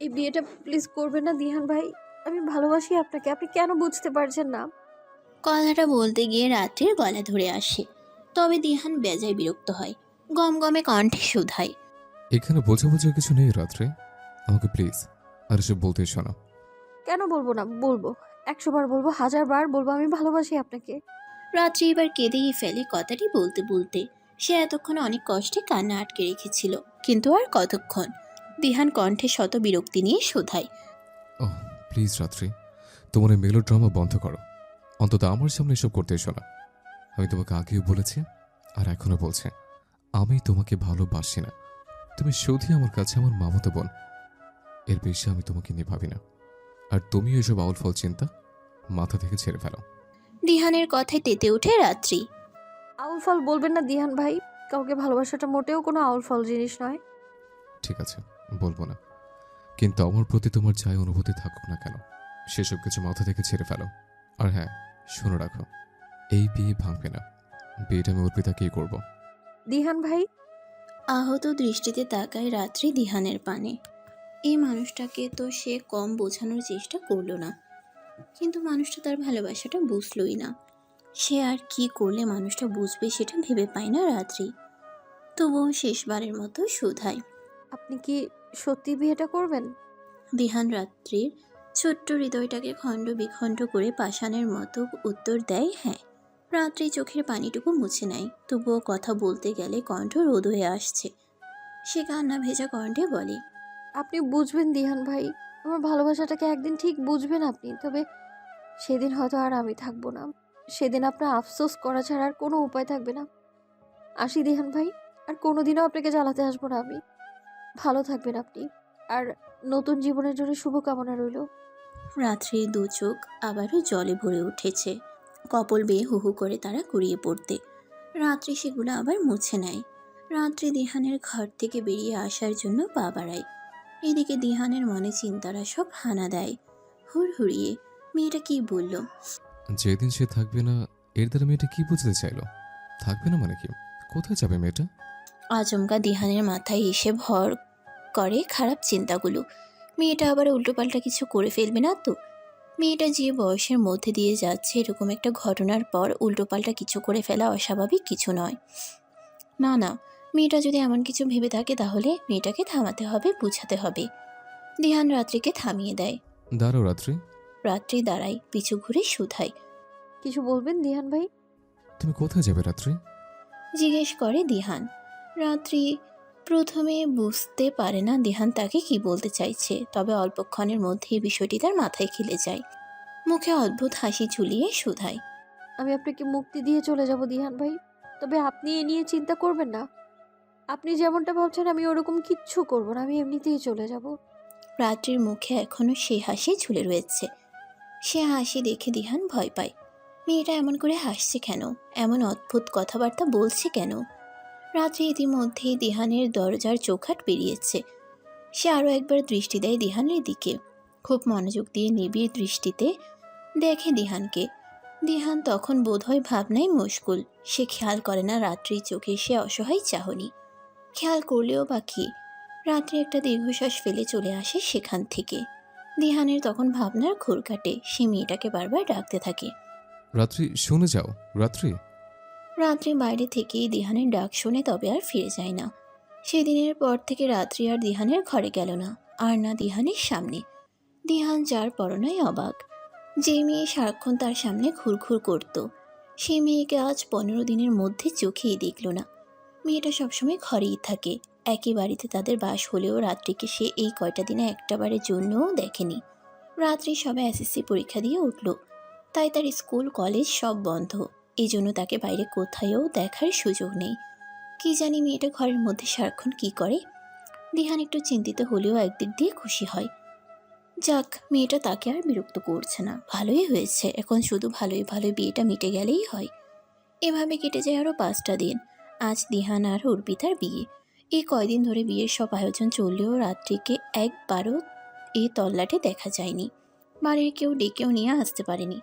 এই বিয়েটা প্লিজ করবেন না দিহান ভাই। আমি ভালোবাসি আপনাকে, আপনি কেন বুঝতে পারছেন না? কথাটা বলতে গিয়ে রাত্রির গলা ধরে আসে। তবে দিহান বেজায় বিরক্ত হয়, গমগমে কণ্ঠে শুধায়। এখানে বোঝার কিছু নেই রাত্রে। আমাকে প্লিজ আর এসব বলতে এসো না। কেন বলবো না? বলবো। ১০০ বার বলবো, ১০০০ বার বলবো আমি ভালোবাসি আপনাকে। রাত্রি এবার কেঁদেই ফেলে কথাটি বলতে বলতে। সে এতক্ষণ অনেক কষ্টে কান্না আটকে রেখেছিল, কিন্তু আর কতক্ষণ। দিহান কণ্ঠে শত বিরক্তি নিয়ে শোধায়। ওহ প্লিজ রাত্রি, তোমার এই মেলো ড্রামা বন্ধ করো। অন্তত আমার সামনে এসব করতে এসো না। আমি তোমাকে আগেও বলেছি আর এখনো বলছি, আমি তোমাকে ভালোবাসি না। তুমি শুধুই আমার কাছে আমার মামাতো বোন। এর বেশি আমি তোমাকে নিয়ে ভাবি না। আর তুমিও এসব আউল ফল চিন্তা মাথা থেকে ছেড়ে ফেলো। দিহানের কথায় তেতে ওঠে রাত্রি। আউল ফল বলবেন না দিহান ভাই। কাউকে ভালোবাসাটা মোটেও কোনো আউল ফল জিনিস নয়। ঠিক আছে, বলবো না। কিন্তু আমার প্রতি তোমার যাই অনুভূতি থাকুক না কেন, সেসব কিছু মাথা থেকে ছেড়ে ফেলো। আর হ্যাঁ, শুনে রাখো, এই বিয়ে ভাঙবে না। বিয়েটা আমি অর্পিতাকেই করবো। দিহান ভাই। আহত দৃষ্টিতে তাকায় রাত্রি দিহানের পানে। এই মানুষটাকে তো সে কম বোঝানোর চেষ্টা করলো না, কিন্তু মানুষটা তার ভালোবাসাটা বুঝলই না। সে আর কি করলে মানুষটা বুঝবে সেটা ভেবে পায় না রাত্রি। তবুও শেষবারের মতো শুধায়। আপনি কি সত্যি বিয়েটা করবেন? দিহান রাত্রির ছোট্ট হৃদয়টাকে খণ্ড বিখণ্ড করে পাষাণের মতো উত্তর দেয়, হ্যাঁ। রাত্রি চোখের পানিটুকু মুছে নেয়, তবুও কথা বলতে গেলে কণ্ঠ রোদ হয়ে আসছে। সে কান্না ভেজা কণ্ঠে বলে। আপনি বুঝবেন দিহান ভাই। আমার ভালোবাসাটাকে একদিন ঠিক বুঝবেন আপনি। তবে সেদিন হয়তো আর আমি থাকবো না। সেদিন আপনার আফসোস করা ছাড়া আর কোনো উপায় থাকবে না। আসি দিহান ভাই। আর কোনোদিনও আপনাকে জ্বালাতে আসবো না আমি। ভালো থাকবেন আপনি। আর নতুন জীবনের জন্য শুভকামনা রইল। রাত্রির দু চোখ আবারও জলে ভরে উঠেছে, কপল বেয়ে হু হু করে তারা গড়িয়ে পড়তে। রাত্রি সেগুলো আবার মুছে নেয়। রাত্রি দিহানের ঘর থেকে বেরিয়ে আসার জন্য পা বাড়ায়। এদিকে দিহানের মনে চিন্তারা সব হানা দেয় হুড়হুড়িয়ে। মেয়েটা কি বলল? যেদিন সে থাকবে না, এর দ্বারা মেয়েটা কি বুঝতে চাইলো? থাকবে না মানে কি? কোথায় যাবে মেয়েটা? আচমকা দিহানের মাথায় এসে ভর করে খারাপ চিন্তাগুলো। মেয়েটা আবার উল্টোপাল্টা কিছু করে ফেলবে না তো? মেয়েটা যে বয়সের মধ্যে দিয়ে যাচ্ছে, এরকম একটা ঘটনার পর উল্টোপাল্টা কিছু করে ফেলা অস্বাভাবিক কিছু নয়। না না, মেয়েটা যদি এমন কিছু ভেবে থাকে তাহলে মেয়েটাকে থামাতে হবে, বুঝাতে হবে। দিহান রাত্রিকে থামিয়ে দেয়। দাঁড়াও রাত্রি। রাত্রি দাঁড়ায়, পিছু ঘুরে শুধায়। কিছু বলবেন দিহান ভাই? তুমি কোথায় যাবে রাত্রি? জিজ্ঞেস করে দিহান। রাত্রি প্রথমে বুঝতে পারে না দিহান তাকে কি বলতে চাইছে, তবে অল্পক্ষণের মধ্যেই বিষয়টি তার মাথায় খেলে যায়। মুখে অদ্ভুত হাসি ঝুলিয়ে শুধায়। আমি আপনাকে মুক্তি দিয়ে চলে যাব দিহান ভাই। তবে আপনি এ নিয়ে চিন্তা করবেন না। আপনি যেমনটা ভাবছেন আমি ওরকম কিচ্ছু করব না। আমি এমনিতেই চলে যাব। রাত্রির মুখে এখনো সেই হাসি ঝুলে রয়েছে। সে হাসি দেখে দিহান ভয় পায়। মেয়েটা এমন করে হাসছে কেন? এমন অদ্ভুত কথাবার্তা বলছে কেন? রাত্রি ইতিমধ্যেই দিহানের দরজার চৌখাট পেরিয়েছে। সে আরও একবার দৃষ্টি দেয় দিহানের দিকে। খুব মনোযোগ দিয়ে নিবিড় দৃষ্টিতে দেখে দিহানকে। দিহান তখন বোধহয় ভাবনায় মশগুল। সে খেয়াল করে না রাত্রির চোখে সে অসহায় চাহনি। খেয়াল করলেও বা কি, রাত্রি একটা দীর্ঘশ্বাস ফেলে চলে আসে সেখান থেকে। দিহানের তখন ভাবনার ঘোর কাটে। সে মেয়েটাকে বারবার ডাকতে থাকে। রাত্রি শুনে যাও রাত্রি। রাত্রি বাইরে থেকেই দিহানের ডাক শুনে, তবে আর ফিরে যায় না। সেদিনের পর থেকে রাত্রি আর দিহানের ঘরে গেল না, আর না দিহানের সামনে। দিহান যার পরনায় অবাক। যে মেয়ে সারাক্ষণ তার সামনে ঘুরঘুর করত, সে মেয়েকে আজ 15 দিনের মধ্যে চোখেই দেখল না। মেয়েটা সবসময় ঘরেই থাকে। একই বাড়িতে তাদের বাস হলেও রাত্রিকে সে এই কয়টা দিনে একটাবারের জন্যও দেখেনি। রাত্রি সবে এসএসসি পরীক্ষা দিয়ে উঠল, তাই তার স্কুল কলেজ সব বন্ধ। এই জন্য তাকে বাইরে কোথায়ও দেখার সুযোগ নেই। কি জানি মেয়েটা ঘরের মধ্যে সারাক্ষণ কি করে। দিহান একটু চিন্তিত হলেও একদিক দিয়ে খুশি হয়। যাক, মেয়েটা তাকে আর বিরক্ত করছে না, ভালোই হয়েছে। এখন শুধু ভালোই ভালোই বিয়েটা মিটে গেলেই হয়। এভাবে কেটে যায় আরও 5টা দিন। আজ দিহান আর অর্পিতার বিয়ে। এই কয়দিন ধরে বিয়ের সব আয়োজন চললেও রাত্রিকে একবারও এই তল্লাটে দেখা যায়নি। বাড়ির কেউ ডেকেও নিয়ে আসতে পারেনি।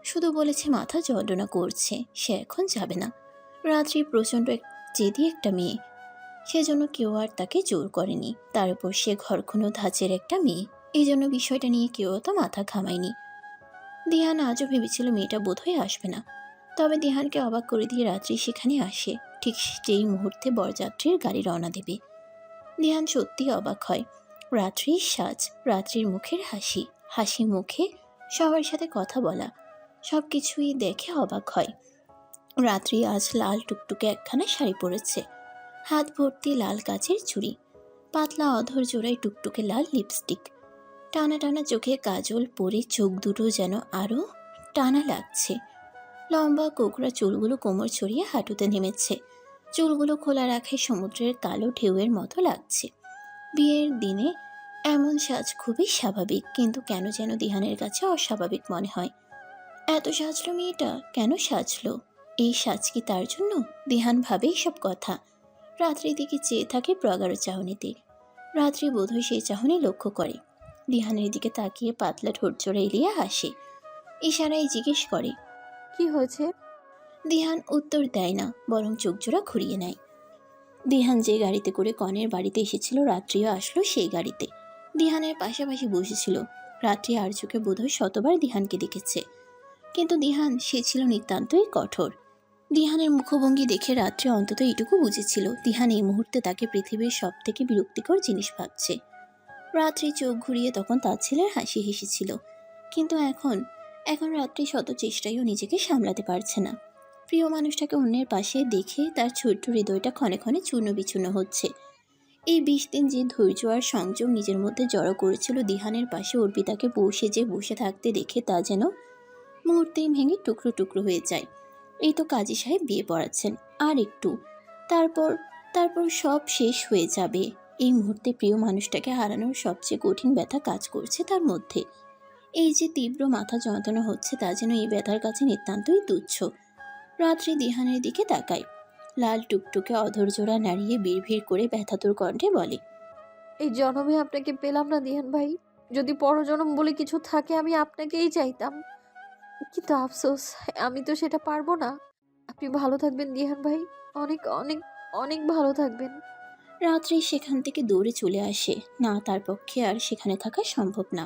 শুধু বলেছে মাথা যন্ত্রণা করছে, সে এখন যাবে না। রাত্রি প্রচণ্ড জেদি একটা মেয়ে। সেজন্য কেউ আর তাকে জোর করেনি। তার উপর সে ঘরকুনো ধাঁচের একটা মেয়ে, এই জন্য বিষয়টা নিয়ে কেউ তো মাথা ঘামায়নি। দিহান আজও ভেবেছিল মেয়েটা বোধহয় আসবে না, তবে দিহানকে অবাক করে দিয়ে রাত্রি সেখানে আসে। ঠিক যেই মুহূর্তে বরযাত্রীর গাড়ি রওনা দেবে, দিহান সত্যি অবাক হয়। রাত্রির সাজ, রাত্রির মুখের হাসি, হাসি মুখে সবার সাথে কথা বলা, সব কিছুই দেখে অবাক হয়। রাত্রি আজ লাল টুকটুকে একখানা শাড়ি পরেছে, হাত ভর্তি লাল কাচের চুড়ি, পাতলা অধর জোড়ায় টুকটুকে লাল লিপস্টিক, টানা টানা চোখে কাজল পরে চোখ দুটো যেন আরও টানা লাগছে। লম্বা কোকড়া চুলগুলো কোমর ছড়িয়ে হাঁটুতে নেমেছে, চুলগুলো খোলা রাখায় সমুদ্রের কালো ঢেউয়ের মতো লাগছে। বিয়ের দিনে এমন সাজ খুবই স্বাভাবিক, কিন্তু কেন যেন দিহানের কাছে অস্বাভাবিক মনে হয়। এত সাজলো মেয়েটা, কেন সাজলো? এই সাজ কি তার জন্য? দিহান ভাবে সব কথা। রাত্রির দিকে চেয়ে থাকে প্রগাঢ় চাহনিতে। রাত্রি বোধহয় সেই চাহনি লক্ষ্য করে, দিহানের দিকে তাকিয়ে পাতলা ঠোঁটজোড়া এলিয়ে হাসে, ইশারায় জিজ্ঞেস করে। কি হয়েছে? দিহান উত্তর দেয় না, বরং চোখজোড়া ঘুরিয়ে নেয়। দিহান যে গাড়িতে করে কনের বাড়িতে এসেছিল, রাত্রিও আসলো সেই গাড়িতে। দিহানের পাশাপাশি বসেছিল। রাত্রি আর চোখে বোধহয় শতবার দিহানকে দেখেছে, কিন্তু দিহান সে ছিল নিতান্তই কঠোর। দিহানের মুখভঙ্গি দেখে রাত্রি অন্তত এইটুকু বুঝেছিল, দিহান এই মুহূর্তে তাকে পৃথিবীর সব থেকে বিরক্তিকর জিনিস ভাবছে। রাত্রি চোখ ঘুরিয়ে তখন তার ছেলের হাসি হেসেছিল, কিন্তু এখন এখন রাত্রি শত চেষ্টায়ও নিজেকে সামলাতে পারছে না। প্রিয় মানুষটাকে অন্যের পাশে দেখে তার ছোট্ট হৃদয়টা ক্ষণে ক্ষণে চূর্ণ বিচূর্ণ হচ্ছে। এই 20 দিন যে ধৈর্য আর সংযম নিজের মধ্যে জড়ো করেছিল, দিহানের পাশে অর্পিতাকে বসে যে বসে থাকতে দেখে তা যেন মুহূর্তেই ভেঙে টুকরো টুকরো হয়ে যায়। এই তো কাজী সাহেব বিয়ে পড়াচ্ছেন, আর একটু, তারপর তারপর সব শেষ হয়ে যাবে। এই মুহূর্তে প্রিয় মানুষটাকে হারানোর সবচেয়ে কঠিন ব্যথা কাজ করছে তার মধ্যে। এই যে তীব্র মাথা যন্ত্রণা হচ্ছে, তা যেন এই ব্যথার কাছে নিতান্তই তুচ্ছ। রাত্রি দিহানের দিকে তাকায়, লাল টুকটুকে অধৈর্যরা নাড়িয়ে বিড়ভিড় করে ব্যথাতুর কণ্ঠে বলে। এই জন্মে আপনাকে পেলাম না দিহান ভাই। যদি পরজন্ম বলে কিছু থাকে আমি আপনাকেই চাইতাম, কিন্তু আফসোস আমি তো সেটা পারবো না। আপনি ভালো থাকবেন দিহান ভাই, অনেক অনেক অনেক ভালো থাকবেন। রাত্রি সেখান থেকে দৌড়ে চলে আসে, না তার পক্ষে আর সেখানে থাকা সম্ভব না।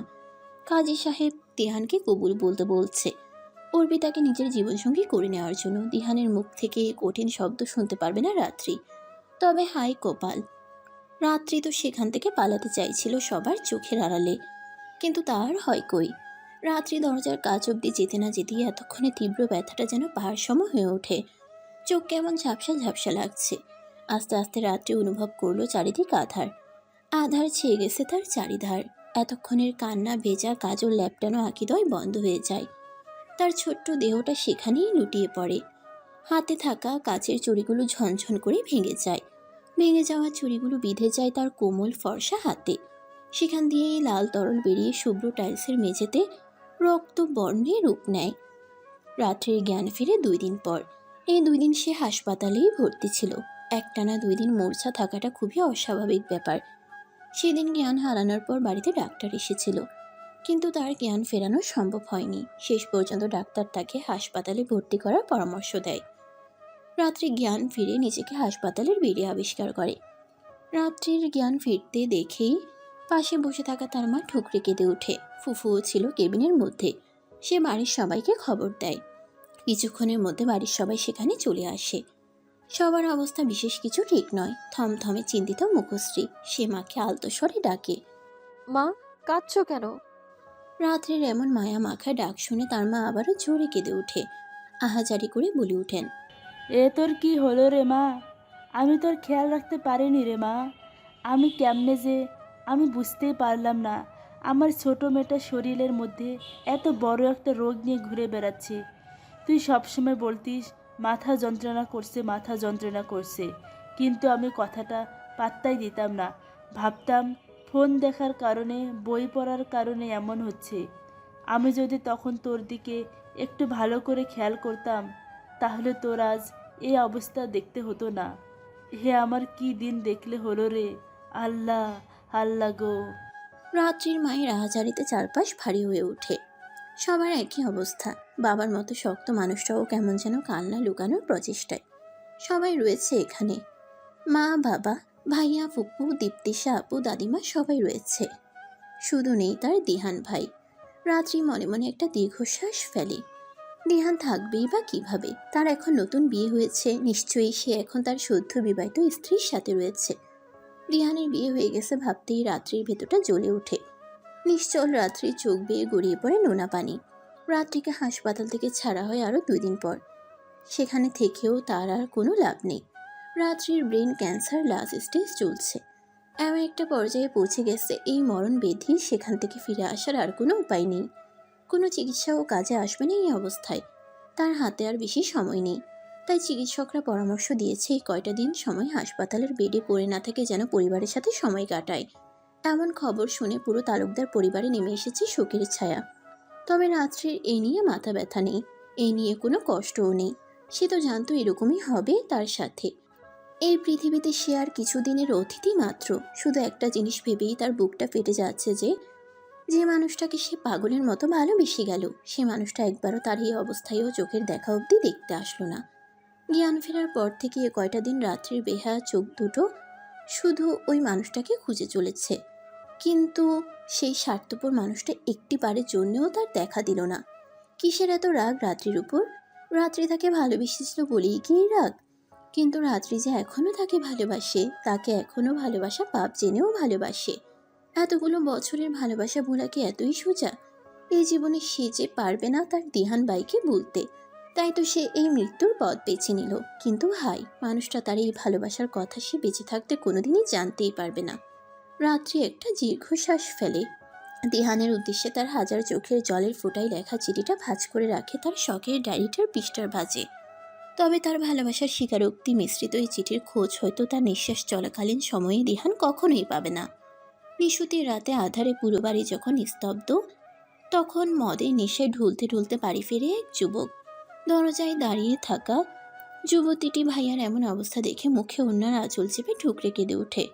কাজী সাহেব দিহানকে কবুল বলতে বলছে, অর্পিতাকে নিজের জীবনসঙ্গী করে নেওয়ার জন্য। দিহানের মুখ থেকে এই কঠিন শব্দ শুনতে পারবে না রাত্রি। তবে হাই কপাল, রাত্রি তো সেখান থেকে পালাতে চাইছিল সবার চোখের আড়ালে, কিন্তু তার হয় কই। রাত্রি দরজার কাছ অব্দি যেতে না যেতেই এতক্ষণে তীব্র ব্যথাটা যেন পাহাড় সম হয়ে ওঠে। চোখ কেমন ঝাপসা ঝাপসা লাগছে। আস্তে আস্তে রাত্রি অনুভব করলো চারিদিক আধার, আধার ছেয়ে গেছে তার চারিধার। এতক্ষণের কান্না ভেজা কাজল ল্যাপটানো আঁকিদয় বন্ধ হয়ে যায়। তার ছোট্ট দেহটা সেখানেই লুটিয়ে পড়ে। হাতে থাকা কাচের চুড়িগুলো ঝনঝন করে ভেঙে যায়। ভেঙে যাওয়া চুড়িগুলো বিঁধে যায় তার কোমল ফর্সা হাতে। সেখান দিয়েই লাল তরল বেরিয়ে শুভ্র টাইলসের মেঝেতে রক্ত বর্ণে রূপ নেয়। রাত্রির জ্ঞান ফিরে 2 দিন পর। এই 2 দিন সে হাসপাতালেই ভর্তি ছিল। একটানা 2 দিন মূর্ছা থাকাটা খুবই অস্বাভাবিক ব্যাপার। সেদিন জ্ঞান হারানোর পর বাড়িতে ডাক্তার এসেছিল, কিন্তু তার জ্ঞান ফেরানো সম্ভব হয়নি। শেষ পর্যন্ত ডাক্তার তাকে হাসপাতালে ভর্তি করার পরামর্শ দেয়। রাত্রি জ্ঞান ফিরে নিজেকে হাসপাতালের বেডে আবিষ্কার করে। রাত্রির জ্ঞান ফিরতে দেখেই পাশে বসে থাকা তার মা ঠুকরে কেঁদে ওঠে। ফুফুও ছিল কেবিনের মধ্যে। সে বাড়ির সবাইকে খবর দেয়। কিছুক্ষণের মধ্যে বাড়ির সবাই সেখানে চলে আসে। সবার অবস্থা বিশেষ কিছু ঠিক নয়। থমথমে চিন্তিত মুখশ্রী। সে মাকে আলতো স্বরে ডাকে। মা, কাঁদছো কেন? রাত্রির এমন মায়া মাখা ডাক শুনে তার মা আবারও জোরে কেঁদে ওঠে। আহাজারি করে বলে ওঠেন। এ তোর কি হলো রে মা? আমি তোর খেয়াল রাখতে পারিনি রে মা। আমি কেমনে যে, আমি বুঝতেই পারলাম না। আমার ছোট মেয়েটা শরীরের মধ্যে এত বড় একটা রোগ নিয়ে ঘুরে বেড়াচ্ছে। তুই সবসময় বলতিস মাথা যন্ত্রণা করছে, মাথা যন্ত্রণা করছে, কিন্তু আমি কথাটা পাত্তাই দিতাম না। ভাবতাম ফোন দেখার কারণে, বই পড়ার কারণে এমন হচ্ছে। আমি যদি তখন তোর দিকে একটু ভালো করে খেয়াল করতাম, তাহলে তোর আজ এই অবস্থা দেখতে হতো না। হে আমার কি দিন দেখলে হলো রে! আল্লাহ, আল্লাহ গো! রাত্রির মায়ের আহাজারিতে চারপাশ ভারী হয়ে ওঠে। সবার একই অবস্থা। বাবার মতো শক্ত মানুষটাও কেমন যেন কান্না লুকানোর প্রচেষ্টায়। সবাই রয়েছে এখানে। মা, বাবা, ভাইয়া, ফুপু, দীপ্তিশা আপু, দাদিমা সবাই রয়েছে। শুধু নেই তার দিহান ভাই। রাত্রি মনে মনে একটা দীর্ঘশ্বাস ফেলে। দিহান থাকবেই বা কিভাবে? তার এখন নতুন বিয়ে হয়েছে, নিশ্চয়ই সে এখন তার সদ্য বিবাহিত স্ত্রীর সাথে রয়েছে। দিহানের বিয়ে হয়ে গেছে ভাবতেই রাত্রির ভেতরটা জ্বলে ওঠে। নিশ্চল রাত্রির চোখ বেয়ে গড়িয়ে পড়ে নোনা পানি। রাত্রিকে হাসপাতাল থেকে ছাড়া হয় আরও 2 দিন পর। সেখানে থেকেও তার আর কোনো লাভ নেই। রাত্রির ব্রেন ক্যান্সার লাস্ট স্টেজ চলছে। এমন একটা পর্যায়ে পৌঁছে গেছে এই মরণ ব্যাধি, সেখান থেকে ফিরে আসার আর কোনো উপায় নেই। কোনো চিকিৎসাও কাজে আসবে না এই অবস্থায়। তার হাতে আর বেশি সময় নেই। তাই চিকিৎসকরা পরামর্শ দিয়েছে এই কয়টা দিন সময় হাসপাতালের বেডে পড়ে না থেকে যেন পরিবারের সাথে সময় কাটায়। এমন খবর শুনে পুরো তালুকদার পরিবারে নেমে এসেছে শোকের ছায়া। তবে রাত্রির এই নিয়ে মাথা ব্যথা নেই, এই নিয়ে কোনো কষ্টও নেই। সে তো জানতো এরকমই হবে তার সাথে। এই পৃথিবীতে সে আর কিছুদিনের অতিথি মাত্র। শুধু একটা জিনিস ভেবেই তার বুকটা ফেটে যাচ্ছে যে যে মানুষটাকে সে পাগলের মতো ভালোবেসে গেল, সে মানুষটা একবারও তার এই অবস্থায়ও চোখের দেখা অবধি দেখতে আসলো না। জ্ঞান ফেরার পর থেকে এ কয়টা দিন রাত্রির বেহায়া চোখ দুটো শুধু ওই মানুষটাকে খুঁজে চলেছে। কিন্তু সেই স্বার্থপর মানুষটা একটি বারের জন্যও তার দেখা দিল না। কিসের এত রাগ রাত্রির উপর? রাত্রি তাকে ভালোবেসেছিল বলেই কি এই রাগ? কিন্তু রাত্রি যে এখনো তাকে ভালোবাসে, তাকে এখনো ভালোবাসা পাপ জেনেও ভালোবাসে। এতগুলো বছরের ভালোবাসা ভোলা কি এতই সোজা? এই জীবনে সে যে পারবে না তার দিহান বাইকে বলতে, তাই তো সে এই মৃত্যুর পথ বেছে নিল। কিন্তু হাই, মানুষটা তার এই ভালোবাসার কথা সে বেঁচে থাকতে কোনোদিনই জানতেই পারবে না। রাত্রি একটা দীর্ঘশ্বাস ফেলে। দিহানের উদ্দেশ্যে তার হাজার চোখের জলের ফোঁটায় লেখা চিঠিটা ভাঁজ করে রাখে তার শখের ডায়েরিটার পৃষ্ঠার ভাঁজে। তবে তার ভালোবাসার স্বীকারোক্তি মিশ্রিত এই চিঠির খোঁজ হয়তো তার নিঃশ্বাস চলাকালীন সময়ে দিহান কখনোই পাবে না। নিশুতির রাতে আধারে পুরো বাড়ি যখন নিস্তব্ধ, তখন মদের নেশায় ঢুলতে ঢুলতে বাড়ি ফিরে এক যুবক। দরজায় দাঁড়িয়ে থাকা যুবতীটি ভাইয়ার এমন অবস্থা দেখে মুখে ওড়নার আঁচল চেপে ঠুকরে কেঁদে ওঠে।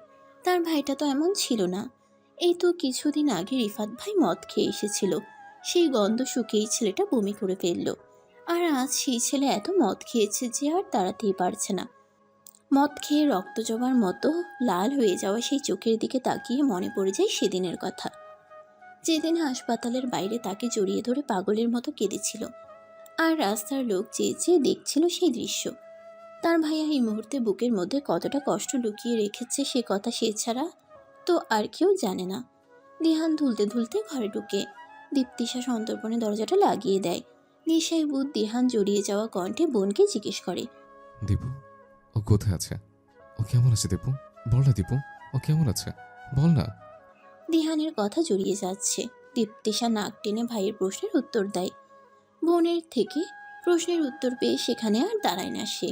তার ভাইটা তো এমন ছিল না। এই তো কিছুদিন আগে রিফাত ভাই মদ খেয়ে এসেছিল, সেই গন্ধ শুকেই ছেলেটা বমি করে ফেলল। আর আজ সেই ছেলে এত মদ খেয়েছে যে আর দাঁড়াতেই পারছে না। মদ খেয়ে রক্ত জবার মতো লাল হয়ে যাওয়া সেই চোখের দিকে তাকিয়ে মনে পড়ে যায় সেদিনের কথা, যেদিন হাসপাতালের বাইরে তাকে জড়িয়ে ধরে পাগলের মতো কেঁদেছিল, আর রাস্তার লোক চেয়ে চেয়ে দেখছিল সেই দৃশ্য। তার ভাইয়া এই মুহূর্তে বুকের মধ্যে কতটা কষ্ট লুকিয়ে রেখেছে সে কথা সে ছাড়া তো আর কেউ জানে না। দিহান ধুলতে ধুলতে ঘরে ঢুকে। দীপ্তিশা সন্তর্পণে দরজাটা লাগিয়ে দেয়। নেশায় বুধ দিহান জড়িয়ে যাওয়া কণ্ঠে বোনকে জিজ্ঞেস করে, দীপু, ও কোথায় আছে? ও কেমন আছে দীপু? বল না দীপু, ও কেমন আছে? বল না। দিহানের কথা জড়িয়ে যাচ্ছে। দীপ্তিশা নাক টেনে ভাইয়ের প্রশ্নের উত্তর দেয়। বোনের থেকে প্রশ্নের উত্তর পেয়ে সেখানে আর দাঁড়ায় না সে।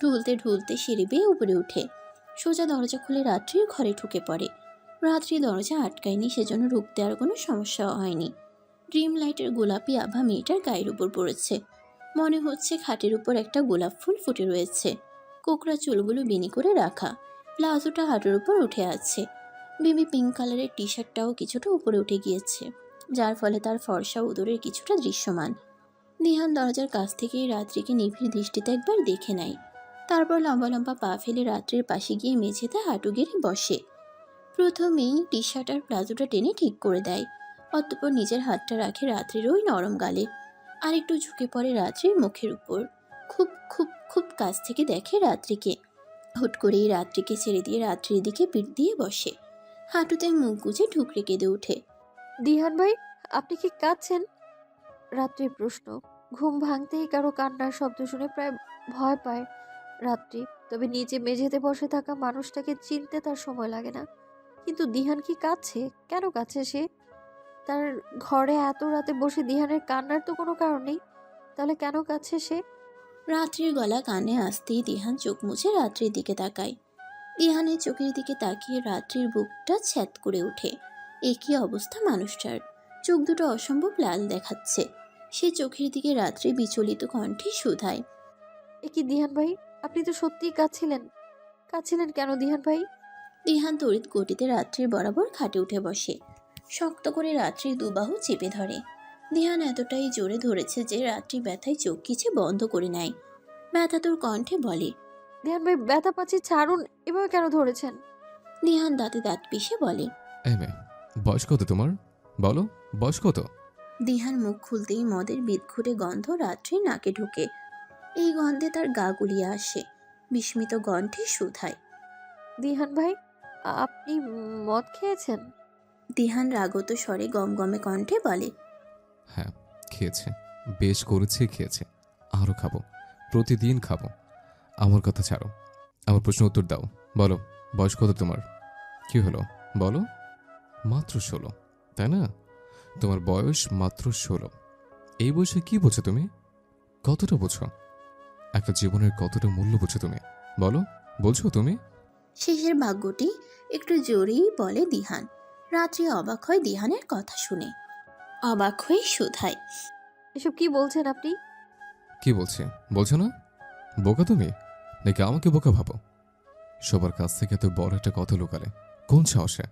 ঢুলতে ঢুলতে সিঁড়ি বেয়ে উপরে উঠে সোজা দরজা খুলে রাত্রির ঘরে ঢুকে পড়ে। রাত্রি দরজা আটকায়নি, সেজন্য ঢুকতে আর কোনো সমস্যা হয়নি। ড্রিম লাইটের গোলাপি আভা মেয়েটার গায়ের উপর পড়েছে। মনে হচ্ছে খাটের উপর একটা গোলাপ ফুল ফুটে রয়েছে। কোকড়া চুলগুলো বিনি করে রাখা, প্লাজোটা হাঁটুর উপর উঠে আছে। বেবি পিঙ্ক কালারের টি শার্টটাও কিছুটা উপরে উঠে গিয়েছে, যার ফলে তার ফর্সা উদরের কিছুটা দৃশ্যমান। দিহান দরজার কাছ থেকেই রাত্রিকে নিবিড় দৃষ্টিতে একবার দেখে নেয়। তারপর লম্বা লম্বা পা ফেলে রাত্রির পাশে গিয়ে মেঝেতে হাঁটু গেড়ে বসে। প্রথমেই টি শার্ট আর প্লাজোটা টেনে ঠিক করে দেয়। অতঃপর নিজের হাতটা রাখে রাত্রির ওই নরম গালে, আর একটু ঝুঁকে পড়ে রাত্রির মুখের উপর। খুব খুব খুব কাছ থেকে দেখে রাত্রিকে। হুট করেই রাত্রিকে ছেড়ে দিয়ে রাত্রির দিকে পিঠ দিয়ে বসে। হাঁটুতে মুখ গুজে ঠুকরে কেঁদে ওঠে। দিহান ভাই, আপনি কি কাঁদছেন? রাত্রির প্রশ্ন। ঘুম ভাঙতেই কারো কান্নার শব্দ শুনে প্রায় ভয় পায় রাত্রি। তবে নিজে মেঝেতে বসে থাকা মানুষটাকে চিনতে তার সময় লাগে না। কিন্তু দিহান কি কাঁদছে? কেন কাঁদছে সে? তার ঘরে এত রাতে বসে দিহানের কান্নার তো কোনো কারণ নেই, তাহলে কেন কাঁদছে সে? রাত্রির গলা কানে আসতেই দিহান চোখ মুছে রাত্রির দিকে তাকায়। দিহানের চোখের দিকে তাকিয়ে রাত্রির বুকটা ছ্যাদ করে ওঠে। একই অবস্থা মানুষটার, চোখ দুটো অসম্ভব লাল দেখাচ্ছে। সে চোখের দিকে রাত্রি বিচলিত কণ্ঠে শুধায়, এ কি দিহান ভাই, আপনি তো সত্যিই কাঁদছিলেন। কাঁদছিলেন কেন দিহান ভাই? দিহান তড়িৎ গতিতে রাত্রির বরাবর খাটে উঠে বসে। শক্ত করে রাত্রির দুবাহু চেপে ধরে। দিহান এতটাই জোরে ধরেছে যে রাত্রি ব্যথায় চোখ কিছু বন্ধ করে নেয়। ব্যথাতুর কণ্ঠে বলে, দিহান ভাই ব্যথা পাচ্ছি, ছাড়ুন। এভাবে কেন ধরেছেন? দিহান দাঁতে দাঁত পিষে বলে। এই মেয়ে, বয়স কত তোমার? বলো, বয়স কত? দিহান মুখ খুলতেই মদের বিদঘুটে গন্ধ রাত্রি নাকে ঢুকে। এই গন্ধে তার গা গুলিয়ে আসে। বিস্মিত কণ্ঠে শুধায়। দিহান ভাই, আপনি মদ খেয়েছেন? দিহান রাগত স্বরে গমগমে কণ্ঠে বলে। হ্যাঁ, খেয়েছে, বেশ করেছে, খেয়েছে। আরও খাবো, প্রতিদিন খাবো। আমার কথা ছাড়ো, আমার প্রশ্ন উত্তর দাও। বলো, বয়স কত তোমার? কি হলো বলো? মাত্র 16, তাই না? তোমার বয়স মাত্র 16। এই বয়সে কি বোঝো তুমি? কতটা বোঝো? একটা জীবনের কতটা মূল্য বোঝো তুমি? বলো, বলছো তুমি? শেষের ভাগ্যটি একটু জোরেই বলে দিহান। রাত্রি অবাক হয় দিহানের কথা শুনে। অবাক হয়ে শুধায়। এসব কি বলছেন আপনি? কি বলছে বলছো না? বোকা তুমি, নাকি আমাকে বোকা ভাবো? সবার কাছ থেকে এত বড় একটা কথা লুকালে কোন সাহসে?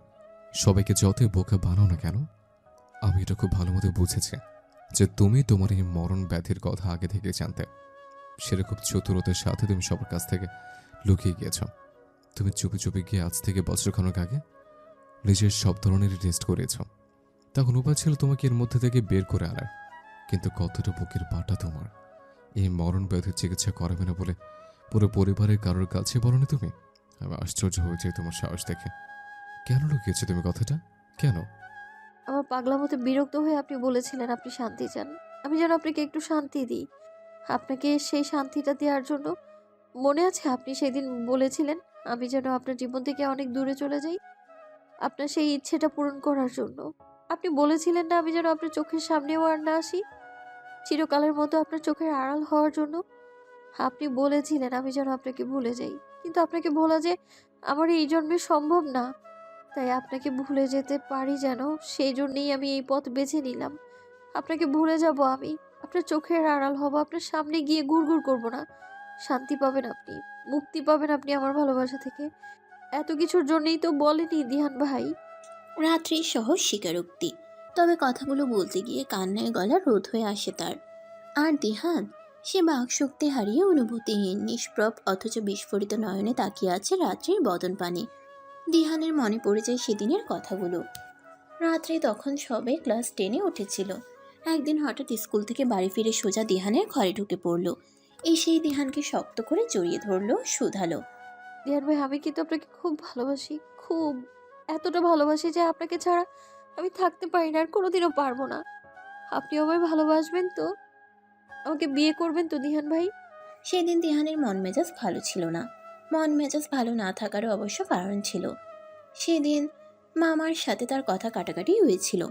সবাইকে যতই বোকা বানাও না কেন, আমি এটা খুব ভালো মতো বুঝেছি যে তুমি তোমার এই মরণ ব্যাধির কথা আগে থেকে জানতে। সেরকম চতুরতার সাথে তুমি সবার কাছ থেকে লুকিয়ে গিয়েছ। তুমি চুপি চুপি গিয়ে আজ থেকে বছরখানেক আগে নিজের সব ধরনের টেস্ট করিয়েছ। তখন উপায় ছিল তোমাকে এর মধ্যে থেকে বের করে আনার, কিন্তু কতটা বুকের পাটা তোমার এই মরণ ব্যাধির চিকিৎসা করাবে না বলে পুরো পরিবারের কারোর কাছে বলনি তুমি? আমি আশ্চর্য হয়েছে তোমার সাহস দেখে। কেন লুকিয়েছো তুমি কথাটা? কেন? আমার পাগলামোতে বিরক্ত হয়ে আপনি বলেছিলেন আপনি শান্তি চান। আমি যেন আপনাকে একটু শান্তি দিই। আপনাকে সেই শান্তিটা দেওয়ার জন্য মনে আছে আপনি সেদিন বলেছিলেন আমি যেন আপনার জীবন থেকে অনেক দূরে চলে যাই, আপনার সেই ইচ্ছেটা পূরণ করার জন্য। আপনি বলেছিলেন না আমি যেন আপনার চোখের সামনেও আর না আসি, চিরকালের মতো আপনার চোখের আড়াল হওয়ার জন্য। আপনি বলেছিলেন আমি যেন আপনাকে ভুলে যাই, কিন্তু আপনাকে ভোলা যে আমার এই জন্মে সম্ভব না। তাই আপনাকে ভুলে যেতে পারি যেন, সেই জন্যই আমি এই পথ বেছে নিলাম। আপনাকে ভুলে যাব আমি, আপনার চোখের আড়াল হব, আপনার সামনে গিয়ে ঘুরঘুর করব না। শান্তি পাবেন আপনি, মুক্তি পাবেন আপনি আমার ভালোবাসা থেকে। এত কিছুর জন্যই তো বলেনি দিহান ভাই। রাত্রি সহজ স্বীকারোক্তি। তবে কথাগুলো বলতে গিয়ে কান্নায় গলা রোধ হয়ে আসে তার। আর দিহান, সে বাকশক্তি হারিয়ে অনুভূতিহীন নিষ্প্রভ অথচ বিস্ফোরিত নয়নে তাকিয়ে আছে রাত্রির বদন পানে। দিহানের মনে পড়ে যায় সেদিনের কথাগুলো। রাত্রি তখন সবে ক্লাস 10-এ উঠেছিল। একদিন হঠাৎ স্কুল থেকে বাড়ি ফিরে সোজা দিহানের ঘরে ঢুকে পড়ল। এই সেই দিহানকে শক্ত করে জড়িয়ে ধরল, শুধালো। দিহান ভাই, আমি কিন্তু আপনাকে খুব ভালোবাসি, খুব। এতটা ভালোবাসি যে আপনাকে ছাড়া আমি থাকতে পারি না, আর কোনোদিনও পারবো না। আপনি আমায় ভালোবাসবেন তো? আমাকে বিয়ে করবেন তো দিহান ভাই? সেদিন দিহানের মন মেজাজ ভালো ছিল না। মন মেজাজ ভালো না থাকারও অবশ্য কারণ ছিল। সেদিন মামার সাথে তার কথা কাটাকাটি হয়েছিল।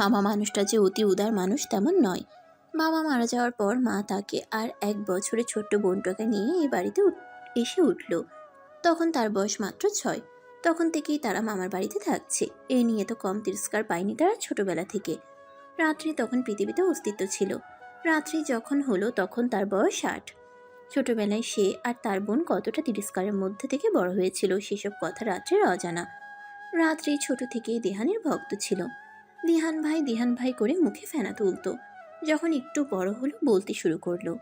মামা মানুষটা যে অতি উদার মানুষ তেমন নয়। বাবা মারা যাওয়ার পর মা তাকে আর 1 বছরের ছোট্ট বোনটাকে নিয়ে এই বাড়িতে এসে উঠল। তখন তার বয়স মাত্র 6। তখন থেকেই তারা মামার বাড়িতে থাকছে। এ নিয়ে তো কম তিরস্কার পায়নি তারা ছোটবেলা থেকে। রাত্রি তখন পৃথিবীতে অস্তিত্ব ছিল। রাত্রি যখন হলো তখন তার বয়স 8। ছোটবেলায় সে আর তার বোন কতটা তিরস্কারের মধ্যে থেকে বড় হয়েছিল সেসব কথা রাত্রির অজানা। রাত্রি ছোট থেকেই দিহানের ভক্ত ছিল। দিহান ভাই করে মুখে ফেনা তুলতো। যখন একটু বড় হলো বলতে শুরু করলো।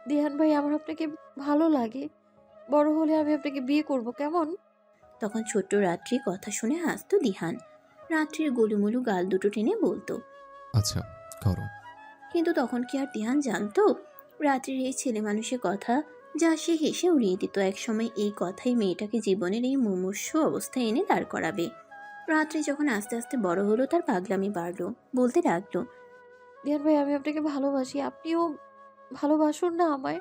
দিহান ভাই, আমার আপনাকে ভালো লাগে। বড় হলে আমি আপনাকে বিয়ে করব, কেমন? তখন ছোট্ট রাত্রি কথা শুনে হাসতো দিহান। রাত্রির গোলুমুলু গাল দুটো টেনে বলতো। আচ্ছা, করো। কিন্তু তখন কি আর দিহান জানতো রাত্রির এই ছেলে মানুষের কথা, যা সে হেসে উড়িয়ে দিত। একসময় এই কথাই মেয়েটাকে জীবনের এই মুমূর্ষু অবস্থায় এনে দাঁড় করাবে। রাত্রি যখন আস্তে আস্তে বড় হলো তার পাগলামি বাড়লো, বলতে লাগলো। দিহান ভাই, আমি আপনাকে ভালোবাসি, আপনিও ভালোবাসুন না আমায়।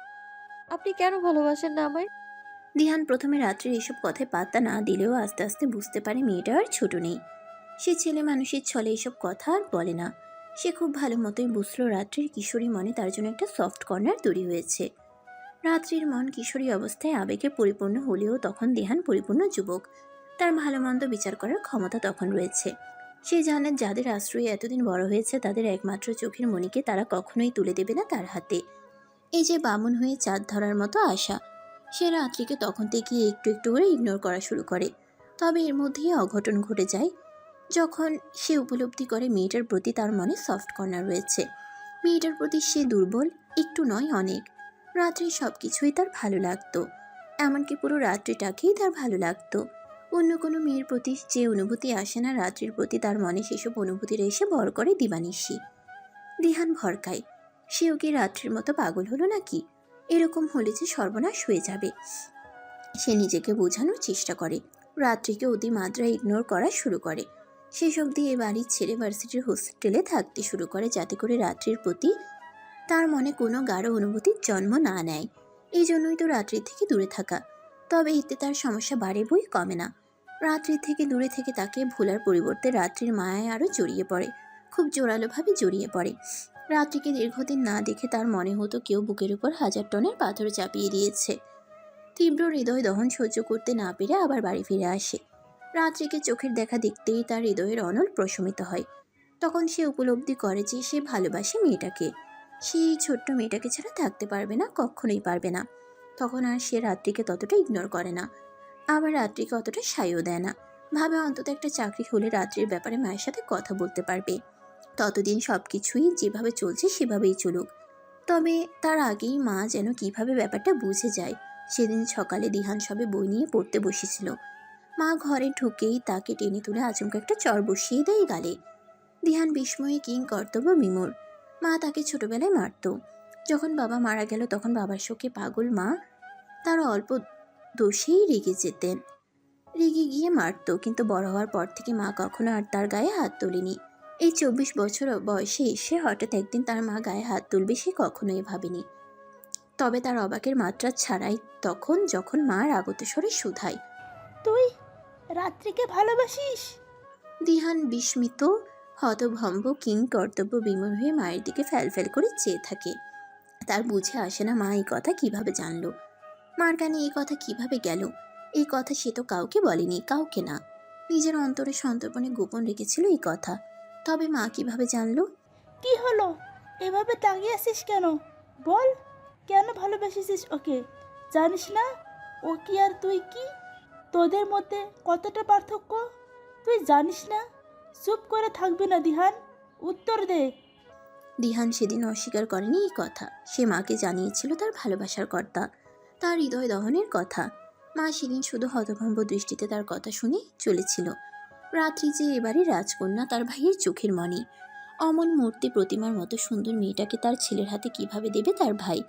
আপনি কেন ভালোবাসেন না আমায়? দিহান প্রথমে রাত্রির এসব কথায় পাত্তা না দিলেও আস্তে আস্তে বুঝতে পারে মেয়েটা আর ছোট নেই। সে ছেলে মানুষের ছলে এসব কথা আর বলে না। সে খুব ভালো মতোই বুঝলো রাত্রির কিশোরী মনে তার জন্য একটা সফট কর্নার তৈরি হয়েছে। রাত্রির মন কিশোরী অবস্থায় আবেগে পরিপূর্ণ হলেও তখন দিহান পরিপূর্ণ যুবক। তার ভালো মন্দ বিচার করার ক্ষমতা তখন রয়েছে। সে জানে যাদের আশ্রয়ে এতদিন বড় হয়েছে তাদের একমাত্র চোখের মণিকে তারা কখনোই তুলে দেবে না তার হাতে। এই যে বামুন হয়ে চাঁদ ধরার মতো আশা, সে রাত্রিকে তখন থেকে একটু একটু করে ইগনোর করা শুরু করে। তবে এর মধ্যেই অঘটন ঘটে যায় যখন সে উপলব্ধি করে মেয়েটার প্রতি তার মনে সফট কর্নার রয়েছে। মেয়েটার প্রতি সে দুর্বল, একটু নয় অনেক। রাত্রি সব কিছুই তার ভালো লাগতো। এমনকি পুরো রাত্রিটাকেই তার ভালো লাগতো। অন্য কোনো মেয়ের প্রতি যে অনুভূতি আসে না, রাত্রির প্রতি তার মনে সেসব অনুভূতির এসে ভর করে দিবানিশি। দিহান ভরকায়, সেও কি রাত্রির মতো পাগল হলো নাকি? এরকম হলে যে সর্বনাশ হয়ে যাবে। সে নিজেকে বোঝানোর চেষ্টা করে, রাত্রিকে অতিমাত্রায় ইগনোর করা শুরু করে। শেষ অবধি এ বাড়ি ছেড়ে ভার্সিটির হোস্টেলে থাকতে শুরু করে, যাতে করে রাত্রির প্রতি তার মনে কোনো গাঢ় অনুভূতির জন্ম না নেয়। এই জন্যই তো রাত্রির থেকে দূরে থাকা। তবে এতে তার সমস্যা বাড়ে বই কমে না। রাত্রির থেকে দূরে থেকে তাকে ভোলার পরিবর্তে রাত্রির মায়ায় আরও জড়িয়ে পড়ে, খুব জোরালোভাবে জড়িয়ে পড়ে। রাত্রিকে দীর্ঘদিন না দেখে তার মনে হতো কেউ বুকের উপর 1000 টনের পাথর চাপিয়ে দিয়েছে। তীব্র হৃদয় দহন সহ্য করতে না পেরে আবার বাড়ি ফিরে আসে। রাত্রিকে চোখের দেখা দেখতেই তার হৃদয়ের অনল প্রশমিত হয়। তখন সে উপলব্ধি করে যে সে ভালোবাসে মেয়েটাকে। সেই ছোট্ট মেয়েটাকে ছাড়া থাকতে পারবে না, কখনোই পারবে না। তখন আর সে রাত্রিকে ততটা ইগনোর করে না, আবার রাত্রিকে অতটা সাইও দেয় না। ভাবে অন্তত একটা চাকরি হলে রাত্রির ব্যাপারে মায়ের সাথে কথা বলতে পারবে। ততদিন সব কিছুই যেভাবে চলছে সেভাবেই চলুক। তবে তার আগেই মা যেন কিভাবে ব্যাপারটা বুঝে যায়। সেদিন সকালে দিহান সবে বই নিয়ে পড়তে বসেছিল। মা ঘরে ঢুকেই তাকে টেনে তুলে আচমকা একটা চর বসিয়ে দেয় গালে। দিহান বিস্ময়ে কিং কর্তব্য বিমূঢ়। মা তাকে ছোটবেলায় মারত। যখন বাবা মারা গেল তখন বাবার শোকে পাগল মা তার অল্প দোষেই রেগে যেতেন, রেগে গিয়ে মারত। কিন্তু বড় হওয়ার পর থেকে মা কখনো আর তার গায়ে হাত তোলেনি। এই 24 বছর বয়সে এসে হঠাৎ একদিন তার মা গায়ে হাত তুলবে সে কখনোই ভাবেনি। তবে তার অবাকের মাত্রা ছাড়াই তখন যখন মা রাগত স্বরে শুধায়, তুই রাত্রিকে ভালোবাসিস? দিহান বিস্মিত হতভম্ব কিং কর্তব্য বিমূঢ় হয়ে মায়ের দিকে ফ্যাল করে চেয়ে থাকে। তার বুঝে আসে না মা এই কথা কিভাবে জানলো, মার কানে এই কথা কিভাবে গেল। এই কথা সে তো কাউকে বলেনি, কাউকে না। নিজের অন্তরে সন্তর্পণে গোপন রেখেছিল এই কথা। তবে মা কিভাবে জানলো? কি হলো, এভাবে তাকিয়ে আছিস কেন? বল, কেন ভালোবাসিস ওকে? জানিস না ও কি আর তুই কি? তোদের মধ্যে কতটা পার্থক্য তুই জানিস না? চুপ করে থাকবি না দিহান, উত্তর দে। দিহান সেদিন অস্বীকার করেনি এই কথা। সে মাকে জানিয়েছিল তার ভালোবাসার কথা, তার হৃদয় দহনের কথা। মা সেদিন শুধু হতভম্ব দৃষ্টিতে তার কথা শুনে চলেছিল। রাত্রি যে এবারে রাজকন্যা, তার ভাইয়ের চোখের মণি। অমন মূর্তি প্রতিমার মতো সুন্দর মেয়েটাকে তার ছেলের হাতে কিভাবে দেবে তার ভাই?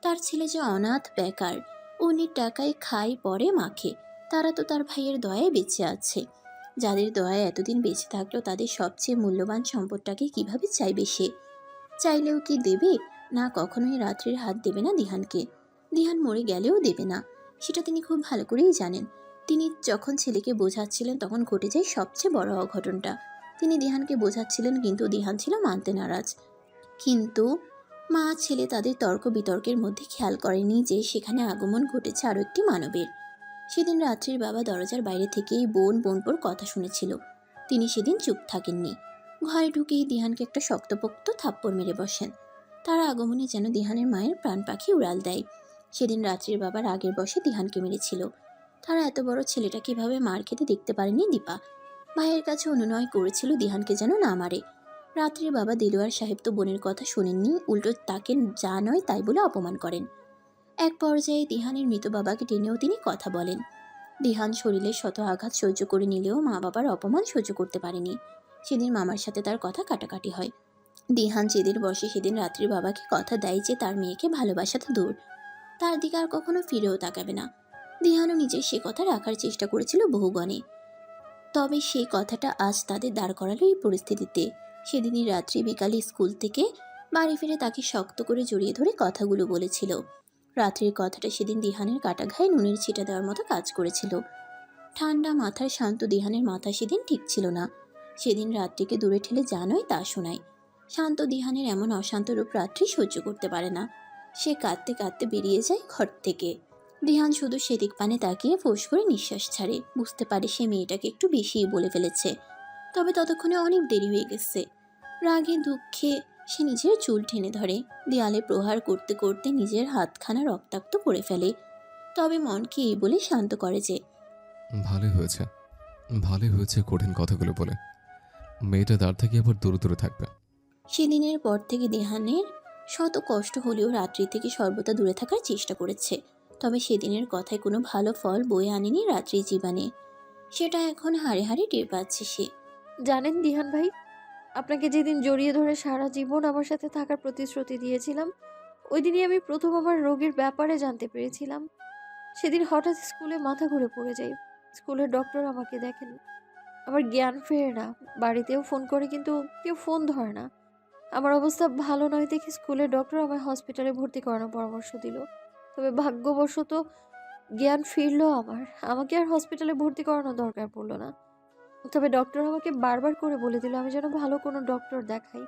তার ছেলে যে অনাথ, বেকার, অন্যের টাকায় খায় পরে মাখে, তারা তো তার ভাইয়ের দয়ায় বেঁচে আছে। যাদের দয়ায় এতদিন বেঁচে থাকলো তাদের সবচেয়ে মূল্যবান সম্পদটাকে কিভাবে চাইবে সে? চাইলেও কি দেবে? না, কখনোই রাত্রির হাত দেবে না দিহানকে। দিহান মরে গেলেও দেবে না, সেটা তিনি খুব ভালো করেই জানেন। তিনি যখন ছেলেকে বোঝাচ্ছিলেন তখন ঘটে যায় সবচেয়ে বড় অঘটনটা। তিনি দিহানকে বোঝাচ্ছিলেন কিন্তু দিহান ছিল মানতে নারাজ। কিন্তু মা ছেলে তাদের তর্ক বিতর্কের মধ্যে খেয়াল করেনি যে সেখানে আগমন ঘটেছে আরও একটি মানবের। সেদিন রাত্রির বাবা দরজার বাইরে থেকেই বোনপোর কথা শুনেছিল। তিনি সেদিন চুপ থাকেননি। ঘরে ঢুকেই দিহানকে একটা শক্তপোক্ত থাপ্পড় মেরে বসেন। তার আগমনে যেন দিহানের মায়ের প্রাণ পাখি উড়াল দেয়। সেদিন রাত্রির বাবার আগের বসে দিহানকে মেরেছিল। তারা এত বড় ছেলেটা কিভাবে মার খেতে দেখতে পারেনি দীপা। ভাইয়ের কাছে অনুনয় করেছিল দিহানকে যেন না মারে। রাত্রির বাবা দেলোয়ার সাহেব তো বোনের কথা শোনেননি, উল্টো তাকে যা নয় তাই বলে অপমান করেন। এক পর্যায়ে দিহানের মৃত বাবাকে টেনেও তিনি কথা বলেন। দিহান শরীরের শত আঘাত সহ্য করে নিলেও মা বাবার অপমান সহ্য করতে পারেনি। সেদিন মামার সাথে তার কথা কাটাকাটি হয়। দিহান জেদের বসে সেদিন রাত্রির বাবাকে কথা দেয় যে তার মেয়েকে ভালোবাসা তো দূর, তার দিকে আর কখনো ফিরেও তাকাবে না। দিহানও নিজের সে কথা রাখার চেষ্টা করেছিল বহুগণে। তবে সেই কথাটা আজ তাদের দাঁড় করালো এই পরিস্থিতিতে। সেদিনই রাত্রি বিকালে স্কুল থেকে বাড়ি ফিরে তাকে শক্ত করে জড়িয়ে ধরে কথাগুলো বলেছিল। রাত্রির কথাটা সেদিন দিহানের কাটা ঘায়ে নুনের ছিটা দেওয়ার মতো কাজ করেছিল। ঠান্ডা মাথার শান্ত দিহানের মাথা সেদিন ঠিক ছিল না। সেদিন রাত্রিকে দূরে ঠেলে যা নয় তা শোনায়। শান্ত দিহানের এমন অশান্ত রূপ রাত্রি সহ্য করতে পারে না। সে কাঁদতে কাঁদতে বেরিয়ে যায় ঘর থেকে। দিহান শুধু সেদিক পানে তাকিয়ে ফোঁস করে নিঃশ্বাস ছাড়ে। বুঝতে পারে সে মেয়েটাকে একটু বেশিই বলে ফেলেছে। তবে ততক্ষণে অনেক দেরি হয়ে গেছে। রাগে দুঃখে সে নিজের চুল টেনে ধরে, দেয়ালে প্রহার করতে করতে নিজের হাতখানা রক্তাক্ত করে ফেলে। তবে মনকে এই বলে শান্ত করে যে ভালোই হয়েছে, ভালোই হয়েছে কঠিন কথাগুলো বলে। মেয়েটা দাঁড় থেকে আবার দূরে দূরে থাকবে। সেদিনের পর থেকে দিহানের শত কষ্ট হলেও রাত্রি থেকে সর্বদা দূরে থাকার চেষ্টা করেছে। তবে সেদিনের কথায় কোনো ভালো ফল বয়ে আনেনি রাত্রির জীবনে। সেটা এখন হাড়ে হাড়ে টের পাচ্ছে সে। জানেন দিহান ভাই, আপনাকে যেদিন জড়িয়ে ধরে সারা জীবন আমার সাথে থাকার প্রতিশ্রুতি দিয়েছিলাম, ওই দিনই আমি প্রথম আমার রোগীর ব্যাপারে জানতে পেরেছিলাম। সেদিন হঠাৎ স্কুলে মাথা ঘুরে পড়ে যাই। স্কুলের ডক্টর আমাকে দেখেন, আমার জ্ঞান ফেরে না। বাড়িতেও ফোন করে কিন্তু কেউ ফোন ধরে না। আমার অবস্থা ভালো নয় দেখে স্কুলের ডক্টর আমায় হসপিটালে ভর্তি করানোর পরামর্শ দিল। তবে ভাগ্যবশত জ্ঞান ফিরলো আমার। আমাকে আর হসপিটালে ভর্তি করানোর দরকার পড়লো না। তবে ডক্টর আমাকে বারবার করে বলে দিল আমি যেন ভালো কোনো ডক্টর দেখাই।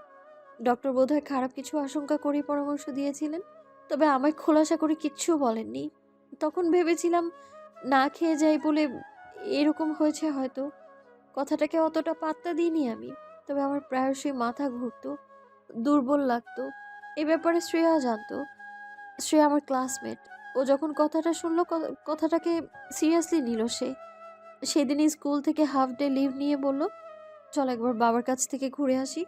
ডক্টর বোধহয় খারাপ কিছু আশঙ্কা করেই পরামর্শ দিয়েছিলেন। তবে আমায় খোলাসা করে কিচ্ছু বলেননি। তখন ভেবেছিলাম না খেয়ে যাই বলে এরকম হয়েছে হয়তো। কথাটাকে অতটা পাত্তা দিইনি আমি। তবে আমার প্রায়শই মাথা ঘুরতো, দুর্বল লাগতো। এ ব্যাপারে শ্রেয়া জানতো। শ্রেয়া আমার ক্লাসমেট। ও যখন কথাটা শুনলো কথাটাকে সিরিয়াসলি নিল সে। সেদিনই স্কুল থেকে হাফ ডে লিভ নিয়ে বলল, চল একবার বাবার কাছ থেকে ঘুরে আসি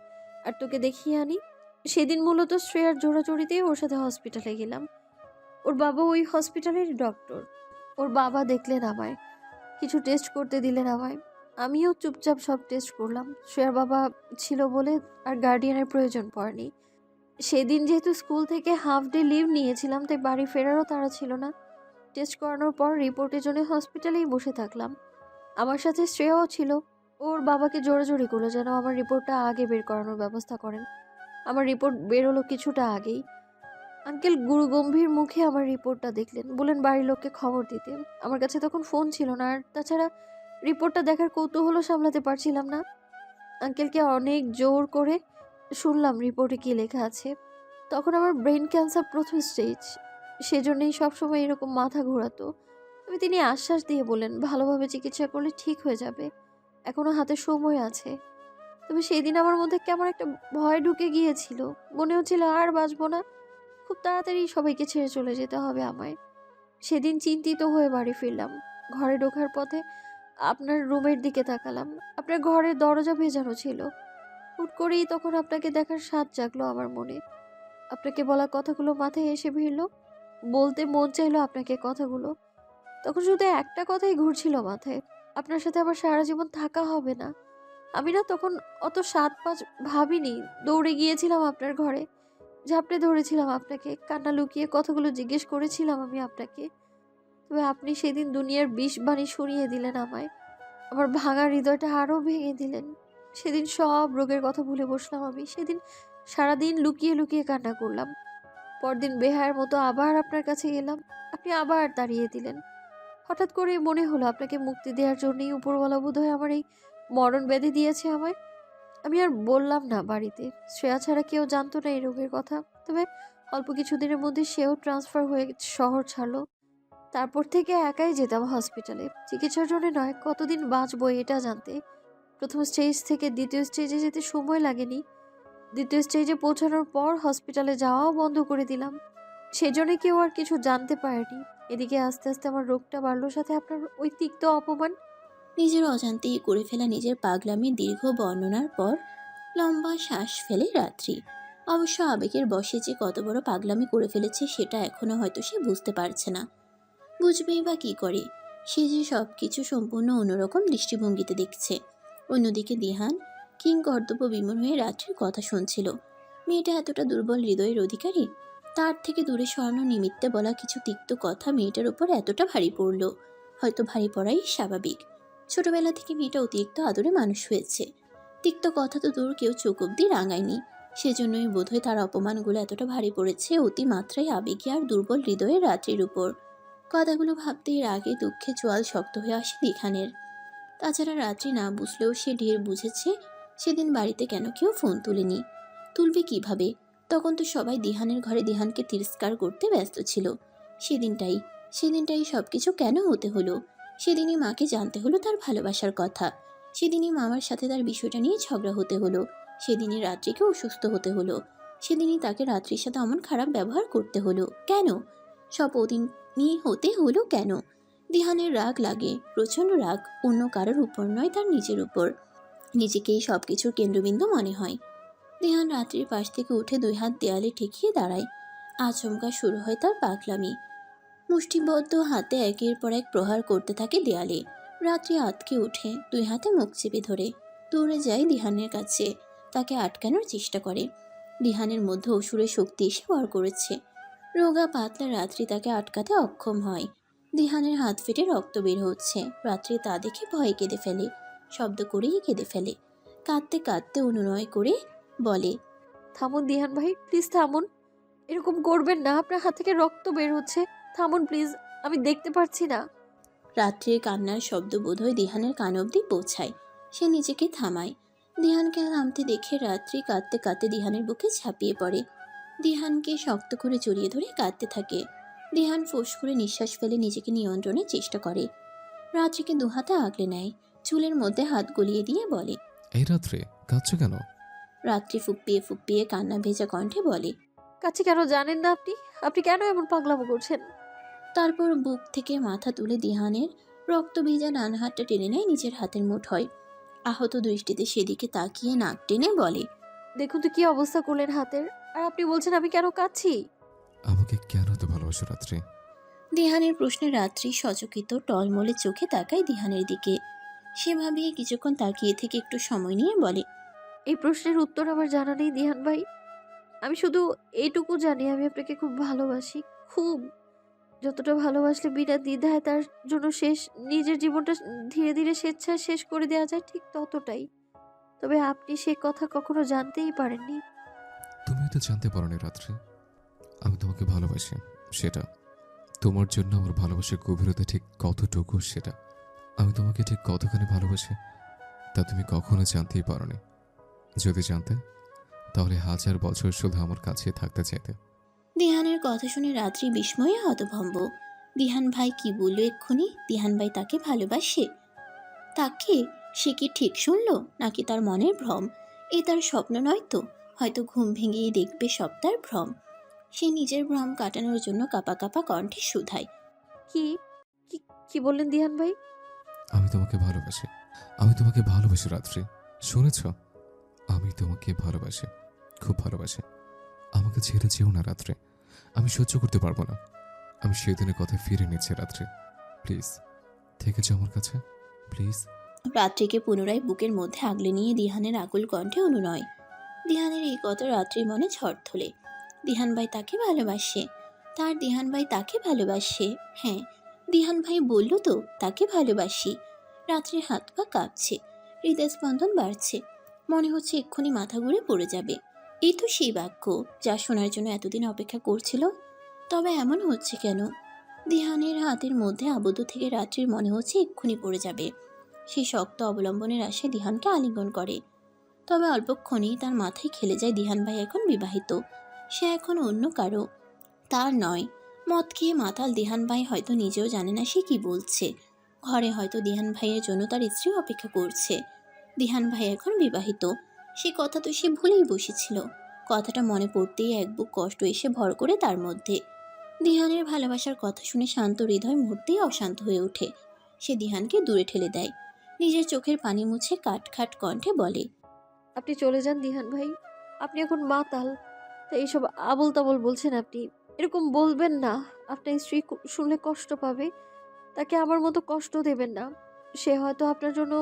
আর তোকে দেখিয়ে আনি। সেদিন মূলত শ্রেয়ার জোড়াজোড়িতেই ওর সাথে হসপিটালে গেলাম। ওর বাবা ওই হসপিটালের ডক্টর। ওর বাবা দেখলেন আমায়, কিছু টেস্ট করতে দিলেন আমায়। আমিও চুপচাপ সব টেস্ট করলাম। শ্রেয়ার বাবা ছিল বলে আর গার্ডিয়ানের প্রয়োজন পড়েনি। সেদিন যেহেতু স্কুল থেকে হাফ ডে লিভ নিয়েছিলাম, তাই বাড়ি ফেরারও তাড়া ছিল না। টেস্ট করানোর পর রিপোর্টের জন্য হসপিটালেই বসে থাকলাম। আমার সাথে শ্রেয়াও ছিল। ওর বাবাকে জোরাজোরি করলো যেন আমার রিপোর্টটা আগে বের করানোর ব্যবস্থা করেন। আমার রিপোর্ট বেরোলো কিছুটা আগেই। আঙ্কেল গুরু গম্ভীর মুখে আমার রিপোর্টটা দেখলেন, বললেন বাড়ির লোককে খবর দিতে। আমার কাছে তখন ফোন ছিল না, আর তাছাড়া রিপোর্টটা দেখার কৌতূহলও সামলাতে পারছিলাম না। আঙ্কেলকে অনেক জোর করে শুনলাম রিপোর্টে কী লেখা আছে। তখন আমার ব্রেন ক্যান্সার প্রথম স্টেজ, সেজন্যই সবসময় এরকম মাথা ঘোরাতো। তবে তিনি আশ্বাস দিয়ে বললেন ভালোভাবে চিকিৎসা করলে ঠিক হয়ে যাবে, এখনো হাতে সময় আছে। তবে সেই দিন আমার মধ্যে কেমন একটা ভয় ঢুকে গিয়েছিল। মনে হচ্ছিল আর বাঁচবো না, খুব তাড়াতাড়ি সবাইকে ছেড়ে চলে যেতে হবে আমায়। সেদিন চিন্তিত হয়ে বাড়ি ফিরলাম। ঘরে ঢোকার পথে আপনার রুমের দিকে তাকালাম। আপনার ঘরের দরজা ভেজানো ছিল। হুট করেই তখন আপনাকে দেখার স্বাদ জাগলো আমার মনে। আপনাকে বলা কথাগুলো মাথায় এসে ভিড়ল। বলতে মন চাইলো আপনাকে কথাগুলো। তখন শুধু একটা কথাই ঘুরছিল মাথায়, আপনার সাথে আবার সারা জীবন থাকা হবে না। আমি না তখন অত ৭-৫ ভাবিনি। দৌড়ে গিয়েছিলাম আপনার ঘরে, ঝাপটে ধরেছিলাম আপনাকে, কান্না লুকিয়ে কথাগুলো জিজ্ঞেস করেছিলাম আমি আপনাকে। তবে আপনি সেদিন দুনিয়ার বিষ বাণী শুনিয়ে দিলেন আমায়। আমার ভাঙা হৃদয়টা আরও ভেঙে দিলেন। সেদিন সব রোগের কথা ভুলে বসলাম আমি। সেদিন সারাদিন লুকিয়ে লুকিয়ে কান্না করলাম। পরদিন বেহায়ের মতো আবার আপনার কাছে গেলাম। আপনি আবার তাড়িয়ে দিলেন। হঠাৎ করে মনে হলো আপনাকে মুক্তি দেওয়ার জন্যই উপরওয়ালা বোধহয় আমার এই মরণ ব্যাধি দিয়েছে আমায়। আমি আর বললাম না বাড়িতে। শ্রেয়া ছাড়া কেউ জানতো না এই রোগের কথা। তবে অল্প কিছুদিনের মধ্যে সেও ট্রান্সফার হয়ে শহর ছাড়লো। তারপর থেকে একাই যেতাম হসপিটালে, চিকিৎসার জন্য নয়, কতদিন বাঁচবো এটা জানতে। প্রথম স্টেজ থেকে দ্বিতীয় স্টেজে যেতে সময় লাগেনি। দ্বিতীয় স্টেজে পৌঁছানোর পর হসপিটালে যাওয়াও বন্ধ করে দিলাম। সেজন্য কেউ আর কিছু জানতে পারেনি। এদিকে আস্তে আস্তে আমার রোগটা বাড়লো, সাথে আপনার ওই তিক্ত অপমান। নিজের অজান্তেই করে ফেলা নিজের পাগলামির দীর্ঘ বর্ণনার পর লম্বা শ্বাস ফেলে রাত্রি। অবশ্য আবেগের বশে যে কত বড় পাগলামি করে ফেলেছে সেটা এখনো হয়তো সে বুঝতে পারছে না। বুঝবেই বা কী করে, সে যে সব কিছু সম্পূর্ণ অন্যরকম দৃষ্টিভঙ্গিতে দেখছে। অন্যদিকে দিহান কিং কর্তব্য বিমূঢ় হয়ে রাত্রির কথা শুনছিল। মেয়েটা এতটা দুর্বল হৃদয়ের অধিকারী, তার থেকে দূরে সরানো নিমিত্তে বলা কিছু তিক্ত কথা মেয়েটার উপর এতটা ভারী পড়ল। হয়তো ভারী পড়াই স্বাভাবিক। ছোটবেলা থেকে মেয়েটা অতিরিক্ত আদরে মানুষ হয়েছে। তিক্ত কথা তো দূর, কেউ চোখ অব্দি রাঙায়নি। সেজন্যই বোধহয় তার অপমানগুলো এতটা ভারী পড়েছে অতিমাত্রায় আবেগী আর দুর্বল হৃদয়ের রাত্রির উপর। কথাগুলো ভাবতেই রাগে দুঃখে চোয়াল শক্ত হয়ে আসে দিখানের। তাছাড়া রাত্রি না বুঝলেও সে ঢের বুঝেছে সেদিন বাড়িতে কেন কেউ ফোন তুলেনি। তুলবে কিভাবে? তখন তো সবাই দিহানের ঘরে দিহানকে তিরস্কার করতে ব্যস্ত ছিল। সেদিনটাই সবকিছু কেন হতে হলো? সেদিনই মাকে জানতে হলো তার ভালোবাসার কথা। সেদিনই মামার সাথে তার বিষয়টা নিয়ে ঝগড়া হতে হলো। সেদিনই রাত্রিকে অসুস্থ হতে হলো। সেদিনই তাকে রাত্রির সাথে এমন খারাপ ব্যবহার করতে হলো কেন? সব ওদিনই হতে হলো কেন? দিহানের রাগ লাগে, প্রচণ্ড রাগ, অন্য কারোর উপর নয়, তার নিজের উপর। নিজেকেই সব কিছুর কেন্দ্রবিন্দু মনে হয়। দিহান রাত্রির পাশ থেকে উঠে 2 হাত দেয়ালে ঠেকিয়ে দাঁড়ায়। আচমকা শুরু হয় তার পাগলামি। মুষ্টিবদ্ধ হাতে একের পর এক প্রহার করতে থাকে দেয়ালে। রাত্রি আঁতকে ওঠে, দুই হাতে মুখ চেপে ধরে দৌড়ে যায় দিহানের কাছে, তাকে আটকানোর চেষ্টা করে। দিহানের মধ্যে অসুরের শক্তি এসে ভর করেছে। রোগা পাতলা রাত্রি তাকে আটকাতে অক্ষম হয়। দিহানের হাত ফেটে রক্ত বের হচ্ছে। রাত্রি তা দেখে ভয়ে কেঁদে ফেলে, শব্দ করেই কেঁদে ফেলে। কাঁদতে কাঁদতে অনুনয় করে বলে, থামুন দিহান ভাই, প্লিজ থামুন। এরকম করবেন না, আপনার হাত থেকে রক্ত বের হচ্ছে। থামুন প্লিজ, আমি দেখতে পারছি না। রাত্রির কান্নার শব্দ বোধহয় দিহানের কান অবধি পৌঁছায়। সে নিজেকে থামায়। দিহানকে থামতে দেখে রাত্রি কাঁদতে কাঁদতে দিহানের বুকে ঝাঁপিয়ে পড়ে। দিহানকে শক্ত করে জড়িয়ে ধরে কাঁদতে থাকে। দিহান ফোঁস করে নিঃশ্বাস ফেলে নিজেকে নিয়ন্ত্রণের চেষ্টা করে। রাত্রিকে দুহাতে আগলে নেয়, চুলের মধ্যে হাত গলিয়ে দিয়ে বলে। এই রাত্রে কাঁদছো কেন? রাত্রি ফুপিয়ে ফুপিয়ে কান্না ভেজা কণ্ঠে বলে। কাছে কেন জানেন না আপনি? আপনি কেন এমন পাগলামো করছেন? তারপর বুক থেকে মাথা তুলে দিহানের রক্ত ভেজা ডান হাতটা টেনে নেয় নিজের হাতের মুঠোয়। আহত দৃষ্টিতে সেদিকে তাকিয়ে নাক টেনে বলে, দেখুন তো কি অবস্থা করলেন হাতের, আর আপনি বলছেন আমি কেন কাঁদছি? আমাকে কেন এত ভালোবাসো রাত্রি? দিহানের প্রশ্নে রাত্রি সচকিত টলমলে চোখে তাকায় দিহানের দিকে। সেভাবে কিছুক্ষণ তাকিয়ে থেকে একটু সময় নিয়ে বলে, এই প্রশ্নের উত্তর আমার জানা নেই দিহান ভাই। আমি শুধু এইটুকু জানি আমি আপনাকে খুব ভালোবাসি, খুব। যতটা ভালোবাসলে বিনা দ্বিধায় তার জন্য নিজের জীবনটা ধীরে ধীরে স্বেচ্ছায় শেষ করে দেওয়া যায়, ঠিক ততটাই। তবে আপনি সে কথা কখনো জানতেই পারেননি। তুমিও তো জানতে পারোনি রাত্রি আমি তোমাকে ভালোবাসি। সেটা তোমার জন্য আমার ভালোবাসার গভীরতা ঠিক কতটুকু, সেটা আমি তোমাকে ঠিক কতখানি ভালোবাসি তা তুমি কখনো জানতেই পারোনি। যদি জানতে তাহলে 1000 বছর শুধু আমার কাছে থাকতে চাইতে। দিহানের কথা শুনে রাত্রি বিস্ময়ে হতভম্ব। দিহান ভাই কি বলল এক্ষুনি? দিহান ভাই তাকে ভালোবাসে? তাকে? সে কি ঠিক শুনলো, নাকি তার মনের ভ্রম? এ তার স্বপ্ন নয় তো? হয়তো ঘুম ভেঙেই দেখবে সব তার ভ্রম। সে নিজের ভ্রম কাটানোর জন্য কাঁপা কাঁপা কণ্ঠে শুধায়, কি কি কি বললেন দিহান ভাই? আমি তোমাকে ভালোবাসি, আমি তোমাকে ভালোবাসি রাত্রি। শুনেছ? আমি তোমাকে ভালোবাসি, খুব ভালোবাসি। আমাকে ছেড়ে যেও না রাত্রে, আমি সহ্য করতে পারবো না। আমি সেদিনের কথা ফিরে নিচ্ছি রাত্রে, প্লিজ থেকে যাও আমার কাছে, প্লিজ। রাত্রিকে পুনরায় বুকের মধ্যে আগলে নিয়ে দিহানের আকুল কণ্ঠে অনুনয়। দিহানের এই কথা রাত্রির মনে ঝড় তোলে। দিহান ভাই তাকে ভালোবাসে, তার দিহান ভাই তাকে ভালোবাসে। হ্যাঁ, দিহান ভাই বলল তো তাকে ভালোবাসি। রাত্রির হাত পা কাঁপছে, হৃদয় স্পন্দন বাড়ছে, মনে হচ্ছে এক্ষুনি মাথা ঘুরে পড়ে যাবে। এই তো সেই বাক্য যা শোনার জন্য এতদিন অপেক্ষা করছিল। তবে এমন হচ্ছে কেন? দিহানের হাতের মধ্যে আবদ্ধ থেকে রাত্রির মনে হচ্ছে এক্ষুনি পড়ে যাবে। সেই শক্ত অবলম্বনের আশায় দিহানকে আলিঙ্গন করে। তবে অল্পক্ষণেই তার মাথায় খেলে যায় দিহান ভাই এখন বিবাহিত, সে এখন অন্য কারো, তার নয়। মদ খেয়ে মাতাল দিহান ভাই হয়তো নিজেও জানে না সে কি বলছে। ঘরে হয়তো দিহান ভাইয়ের জন্য তার স্ত্রী অপেক্ষা করছে। দিহান ভাই এখন বিবাহিত, সে কথা তো সে ভুলেই বসেছিল। কথাটা মনে পড়তেই এক বুক কষ্ট এসে ভর করে তার মধ্যে। দিহানের ভালোবাসার কথা শুনে শান্ত হৃদয় মুহূর্তেই অশান্ত হয়ে ওঠে। সে দিহানকে দূরে ঠেলে দেয়, নিজের চোখের পানি মুছে কাটখাট কণ্ঠে বলে, আপনি চলে যান দিহান ভাই, আপনি এখন মাতাল, তাই এইসব আবল তাবল বলছেন আপনি। এরকম বলবেন না, আপনার স্ত্রী শুনলে কষ্ট পাবে। তাকে আমার মতো কষ্ট দেবেন না। সে হয়তো আপনার জন্য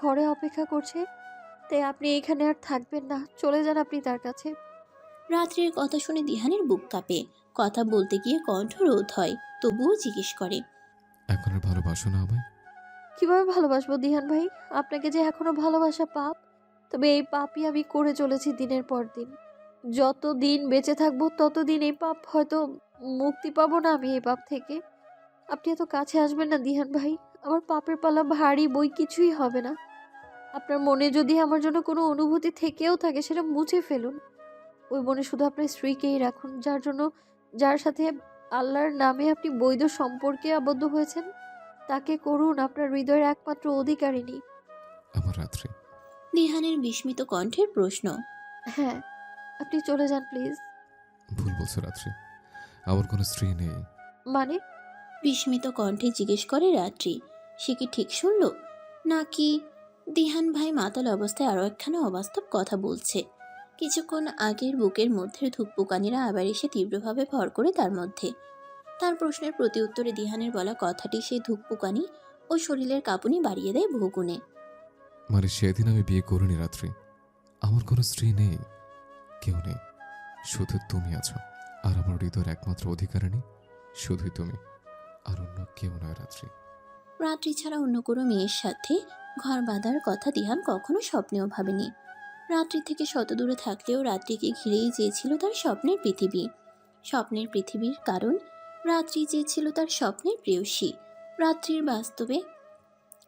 ঘরে অপেক্ষা করছে, তাই আপনি এখানে আর থাকবেন না, চলে যান আপনি তার কাছে। রাত্রির কথা শুনে দিহানের বুক কাঁপে। কথা বলতে গিয়ে কণ্ঠ রোধ হয়, তবুও জিজ্ঞেস করে, এখন আর ভালোবাসো না আমায়? কিভাবে ভালোবাসবো দিহান ভাই? আপনাকে যে এখনো ভালোবাসা পাপ, তবে এই পাপই আমি করে চলেছি দিনের পর দিন। যত দিন বেঁচে থাকবো ততদিন এই পাপ হয়তো মুক্তি পাবো না আমি এই পাপ থেকে। আপনি এত কাছে আসবেন না দিহান ভাই, আমার পাপের পালা ভারী, বই কিছুই হবে না। আপনার মনে যদি আমার জন্য কোনো অনুভূতি থেকেও থাকে সেটা মুছে ফেলুন। ওই মনে শুধু আপনার স্ত্রীকেই রাখুন, যার সাথে আল্লাহর নামে আপনি বৈধ সম্পর্কে আবদ্ধ হয়েছেন। তাকে করুন আপনার হৃদয়ের একমাত্র অধিকারিণী। আমার রাত্রি। দিহানের বিস্মিত কণ্ঠের প্রশ্ন। হ্যাঁ, আপনি চলে যান প্লিজ। ভুল বলছো রাত্রি, আমার কোনো স্ত্রী নেই। মানে? বিস্মিত কণ্ঠে জিজ্ঞেস করে রাত্রি। সে কি ঠিক শুনল, নাকি দিহান ভাই মাতাল অবস্থায় আরও একখানা অবাস্তব কথা বলছে? কিছুক্ষণ আগের বুকের মধ্যে ধুকপুকানিরা আবার এসে তীব্রভাবে ভর করে তার মধ্যে। তার প্রশ্নের প্রতি উত্তরে দিহানের বলা কথাটি সেই ধুকপুকানি ও শরীরের কাঁপুনি বাড়িয়ে দেয় বহুগুণে। মানে সেদিন আমি বিয়ে করিনি রাত্রি। আমার কোনো স্ত্রী নেই, কেউ নেই, শুধু তুমি আছো। আর আমার হৃদয়ের একমাত্র অধিকারিণী শুধুই তুমি, আর অন্য কেউ নয় রাত্রি। রাত্রি ছাড়া অন্য কোনো মেয়ের সাথে ঘর বাঁধার কথা দিহান কখনো স্বপ্নেও ভাবেনি। রাত্রি থেকে শত দূরে থাকলেও রাত্রিকে ঘিরেই চেয়েছিল তার স্বপ্নের পৃথিবী। স্বপ্নের পৃথিবীর কারণ রাত্রি চেয়েছিল তার স্বপ্নের প্রেয়সী।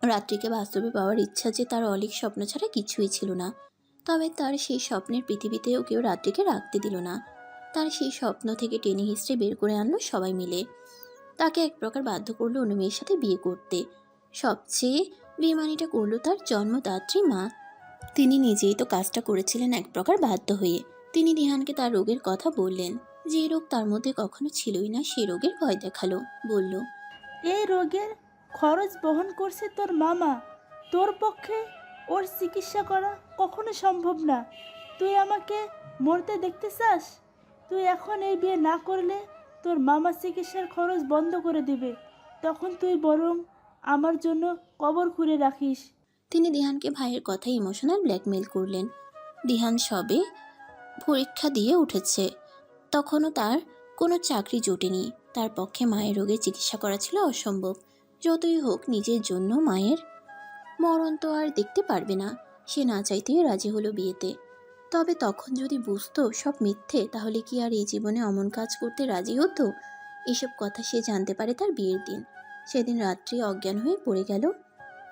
রাত্রিকে বাস্তবে পাওয়ার ইচ্ছা যে তার অলীক স্বপ্ন ছাড়া কিছুই ছিল না। তবে তার সেই স্বপ্নের পৃথিবীতেও কেউ রাত্রিকে রাখতে দিল না। তার সেই স্বপ্ন থেকে টেনে হিস্ট্রে বের করে আনলো সবাই মিলে। তাকে এক প্রকার বাধ্য করলো অন্য মেয়ের সাথে বিয়ে করতে। সবচেয়ে বেমানিটা করলো তার জন্মদাত্রী মা। তিনি নিজেই তো কাজটা করেছিলেন এক প্রকার বাধ্য হয়ে। তিনি দিহানকে তার রোগের কথা বললেন। যে রোগ তার মধ্যে কখনো ছিলই না সেই রোগের ভয় দেখালো। বলল, এই রোগের খরচ বহন করছে তোর মামা। তোর পক্ষে ওর চিকিৎসা করা কখনো সম্ভব না। তুই আমাকে মরতে দেখতে চাস? তুই এখন এই বিয়ে না করলে তোর মামা চিকিৎসার খরচ বন্ধ করে দিবে। তখন তুই বরং আমার জন্য কবর খুঁড়ে রাখিস। তিনি দিহানকে ভাইয়ের কথায় ইমোশনাল ব্ল্যাকমেল করলেন। দিহান সবে পরীক্ষা দিয়ে উঠেছে, তখনও তার কোনো চাকরি জোটেনি। তার পক্ষে মায়ের রোগের চিকিৎসা করা ছিল অসম্ভব। যতই হোক নিজের জন্য মায়ের মরণ তো আর দেখতে পারবে না। সে না চাইতেই রাজি হলো বিয়েতে। তবে তখন যদি বুঝতো সব মিথ্যে, তাহলে কি আর এই জীবনে অমন কাজ করতে রাজি হতো? এসব কথা সে জানতে পারে তার বিয়ের দিন। সেদিন রাত্রি অজ্ঞান হয়ে পড়ে গেল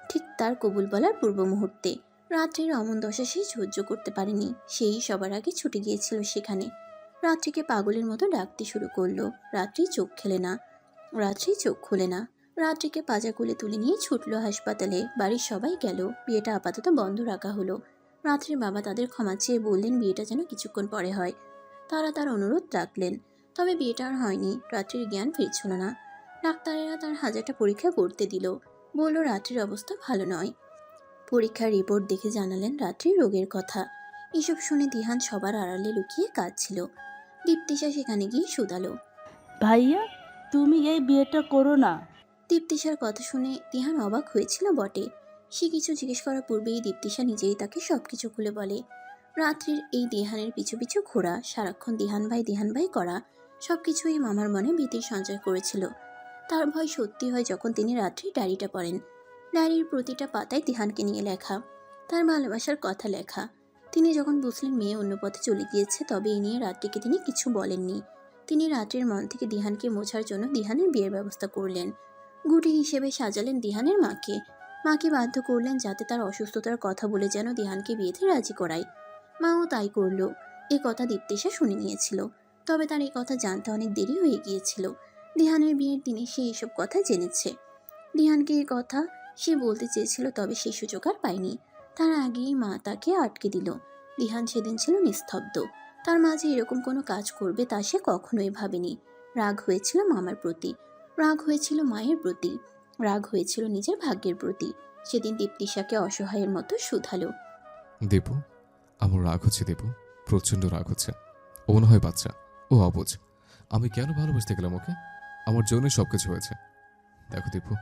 ঠিক তার কবুল বলার পূর্ব মুহূর্তে। রাত্রির অমন দশা সে সহ্য করতে পারেনি। সেই সবার আগে ছুটে গিয়েছিল সেখানে। রাত্রিকে পাগলের মতো ডাকতে শুরু করলো। রাত্রি চোখ খুলে না। রাত্রিকে পাজা কোলে তুলে নিয়ে ছুটলো হাসপাতালে। বাড়ির সবাই গেল। বিয়েটা আপাতত বন্ধ রাখা হলো। রাত্রির বাবা তাদের ক্ষমা চেয়ে বললেন বিয়েটা যেন কিছুক্ষণ পরে হয়। তারা তার অনুরোধ রাখলেন। তবে বিয়েটা আর হয়নি। রাত্রির জ্ঞান ফিরছিল না। ডাক্তারেরা তার হাজারটা পরীক্ষা করতে দিল। বলল রাত্রির অবস্থা ভালো নয়। পরীক্ষার রিপোর্ট দেখে জানালেন রাত্রির রোগের কথা। এসব শুনে দিহান সবার আড়ালে লুকিয়ে কাঁদছিল। দীপ্তিশা সেখানে গিয়ে শুধালো। ভাইয়া, তুমি এই বিয়েটা করো না। দীপ্তিশার কথা শুনে দিহান অবাক হয়েছিল বটে। সে কিছু জিজ্ঞেস করার পূর্বেই দীপ্তিশা নিজেই তাকে সবকিছু খুলে বলে। রাত্রির এই দিহানের পিছু পিছু ঘোরা, সারাক্ষণ দিহান ভাই করা, সবকিছুই মামার মনে ভীতির সঞ্চয় করেছিল। তার ভয় সত্যি হয় যখন তিনি রাত্রির ডায়েরিটা পড়েন। ডায়েরির প্রতিটা পাতায় দিহানকে নিয়ে লেখা, তার ভালোবাসার কথা লেখা। তিনি যখন বুঝলেন মেয়ে অন্য পথে চলে গিয়েছে, তবে এই নিয়ে রাত্রিকে তিনি কিছু বলেননি। তিনি রাত্রির মন থেকে দিহানকে মোছার জন্য দিহানের বিয়ের ব্যবস্থা করলেন। গুটি হিসেবে সাজালেন দিহানের মাকে। মাকে বাধ্য করলেন যাতে তার অসুস্থতার কথা বলে যেন দিহানকে বিয়েতে রাজি করায়। মাও তাই করল। এ কথা দীপ্তিশা শুনে নিয়েছিল। তবে তার এই কথা জানতে অনেক দেরি হয়ে গিয়েছিল। দিহানের বিয়ের দিনে সে এসব কথা জেনেছে। দিহানকে এই কথা সে বলতে চেয়েছিল, তবে সে সুযোগ আর পায়নি। তার আগেই মা তাকে আটকে দিল। দিহান সেদিন ছিল নিস্তব্ধ। তার মাঝে এরকম কোনো কাজ করবে তা সে কখনোই ভাবেনি। রাগ হয়েছিল মামার প্রতি, রাগ হয়েছিল মায়ের প্রতি, রাগ হয়েছিল নিজের ভাগ্যের প্রতি। সেদিন দীপ্তিশাকে অসহায়ের মতো শুধালো। দেবু, আমার রাগ হচ্ছে দেবু, প্রচণ্ড রাগ হচ্ছে। ও না হয় বাচ্চা, ও অবুঝ। আমি কেন ভালোবাসতে গেলাম ওকে? আমার জন্যই সব কিছু হয়েছে। দেখো দেবু,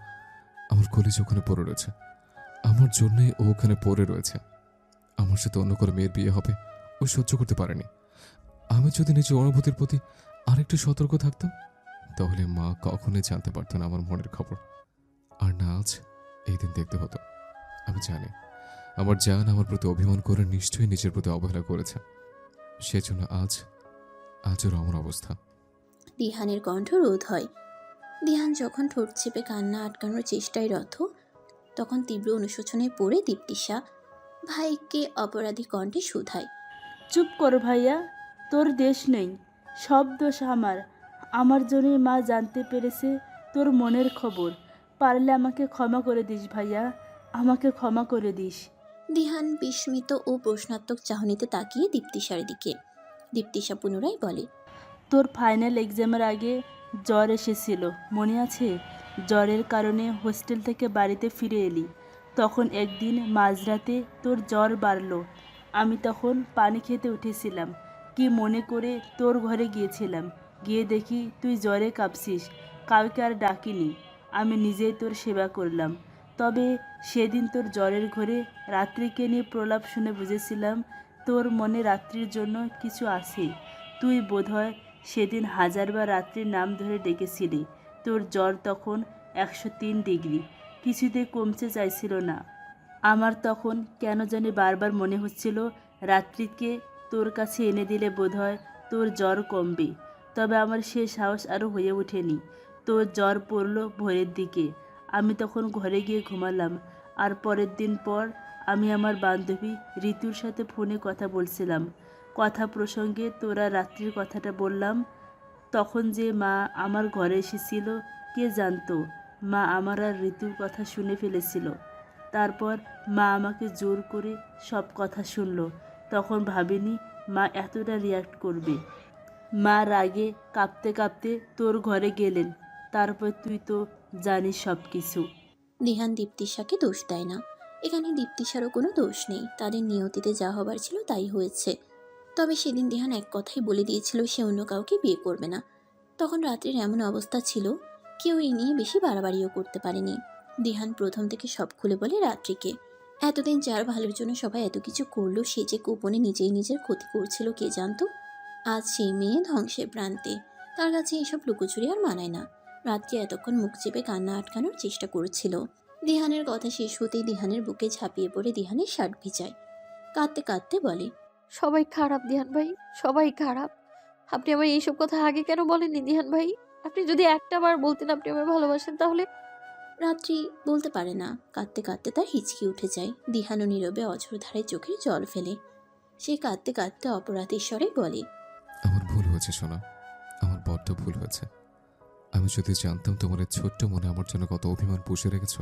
আমার কলিজ ওখানে পড়ে রয়েছে। আমার জন্যই ও ওখানে পড়ে রয়েছে। আমার সাথে অন্য করে মেয়ের বিয়ে হবে ও সহ্য করতে পারেনি। আমি যদি নিজের অনুভূতির প্রতি আরেকটু সতর্ক থাকতাম, তাহলে মা কখনোই জানতে পারতো না আমার মনের খবর। আর না আজ এই দিন দেখতে হতো। আমি জানি আমার জান আমার প্রতি অভিমান করে নিশ্চয়ই নিজের প্রতি অবহেলা করেছে। সেজন্য আজ ওর আমার অবস্থা। দিহানের কণ্ঠ রোধ হয়। দিহান যখন ঠোঁট চেপে কান্না আটকানোর চেষ্টায় রত, তখন তীব্র অনুশোচনায় পড়ে দীপ্তিশা ভাইকে অপরাধী কণ্ঠে শুধায়। চুপ কর ভাইয়া, তোর দেশ নেই। সব দোষ আমার। আমার জন্যই মা জানতে পেরেছে তোর মনের খবর। পারলে আমাকে ক্ষমা করে দিস ভাইয়া, আমাকে ক্ষমা করে দিস। দিহান বিস্মিত ও প্রশ্নাত্মক চাহনিতে তাকিয়ে দীপ্তিশার দিকে। দীপ্তিশা পুনরায় বলে, তোর ফাইনাল এক্সামের আগে জ্বর এসেছিল, মনে আছে? জ্বরের কারণে হোস্টেল থেকে বাড়িতে ফিরে এলি। তখন একদিন মাঝরাতে তোর জ্বর বাড়লো। আমি তখন পানি খেতে উঠেছিলাম। কি মনে করে তোর ঘরে গিয়েছিলাম। গিয়ে দেখি তুই জ্বরে কাঁপছিস। কাউকে আর ডাকিনি, আমি নিজেই তোর সেবা করলাম। তবে সেদিন তোর জ্বরের ঘরে রাত্রিকে নিয়ে প্রলাপ শুনে বুঝেছিলাম তোর মনে রাত্রির জন্য কিছু আছে। তুই বোধহয় সেদিন হাজারবার রাত্রির নাম ধরে ডেকেছিলি। তোর জ্বর তখন 103 ডিগ্রি, কিছুতে কমতে চাইছিল না। আমার তখন কেন জানি বারবার মনে হচ্ছিল রাত্রিকে তোর কাছে এনে দিলে বোধহয় তোর জ্বর কমবে। তবে আমার সে সাহস আরও হয়ে ওঠেনি। তোর জ্বর পড়ল ভোরের দিকে, আমি তখন ঘরে গিয়ে ঘুমালাম। আর পরের দিন পর আমি আমার বান্ধবী ঋতুর সাথে ফোনে কথা বলছিলাম। কথা প্রসঙ্গে তোরা রাত্রির কথাটা বললাম। তখন যে মা আমার ঘরে এসেছিল কে জানতো মা আমার আর ঋতুর কথা শুনে ফেলেছিল। তারপর মা আমাকে জোর করে সব কথা শুনলো। তখন ভাবিনি মা এতটা রিয়াক্ট করবে। মা রাগে কাঁপতে কাঁপতে তোর ঘরে গেলেন। তারপর তুই তো জানিস সব কিছু। দিহান দীপ্তিশাকে দোষ দেয় না। এখানে দীপ্তিশারও কোনো দোষ নেই, তাদের নিয়তিতে যা হবার ছিল তাই হয়েছে। তবে সেদিন দিহান এক কথাই বলে দিয়েছিল সে অন্য কাউকে বিয়ে করবে না। তখন রাত্রির এমন অবস্থা ছিল, কেউ এই নিয়ে বেশি বাড়াবাড়িও করতে পারেনি। দিহান প্রথম থেকে সব খুলে বলে রাত্রিকে। এতদিন যার ভালোর জন্য সবাই এত কিছু করলো, সে যে গোপনে নিজেই নিজের ক্ষতি করছিল কে জানতো। আজ সেই মেয়ে ধ্বংসের প্রান্তে, তার কাছে এসব লুকোচুরি আর মানায় না। রাত্রি এতক্ষণ মুখ চেপে কান্না আটকানোর চেষ্টা করেছিল। দিহানের কথা শেষ হতেই দিহানের বুকে ঝাঁপিয়ে পড়ে দিহানের শার্ট ভিজায়। কাঁদতে কাঁদতে বলে, সবাই খারাপ দিহান ভাই, সবাই খারাপ। আপনি আমার এইসব কথা আগে কেন বলেননি দিহান ভাই? আপনি যদি একটা বার বলতেন আপনি আমায় ভালোবাসেন তাহলে। রাত্রি বলতে পারে না। কাঁদতে কাঁদতে তার হিচকি উঠে যায়। দিহানও নীরবে অঝরধারে চোখের জল ফেলে। সে কাঁদতে কাঁদতে অপরাধের স্বরে বলে, আমার ভুল হয়েছে সোনা, আমার বড্ড ভুল হয়েছে। আমি যদি জানতাম তোমার এই ছোট্ট মনে আমার জন্য কত অভিমান পুষে রেখেছ,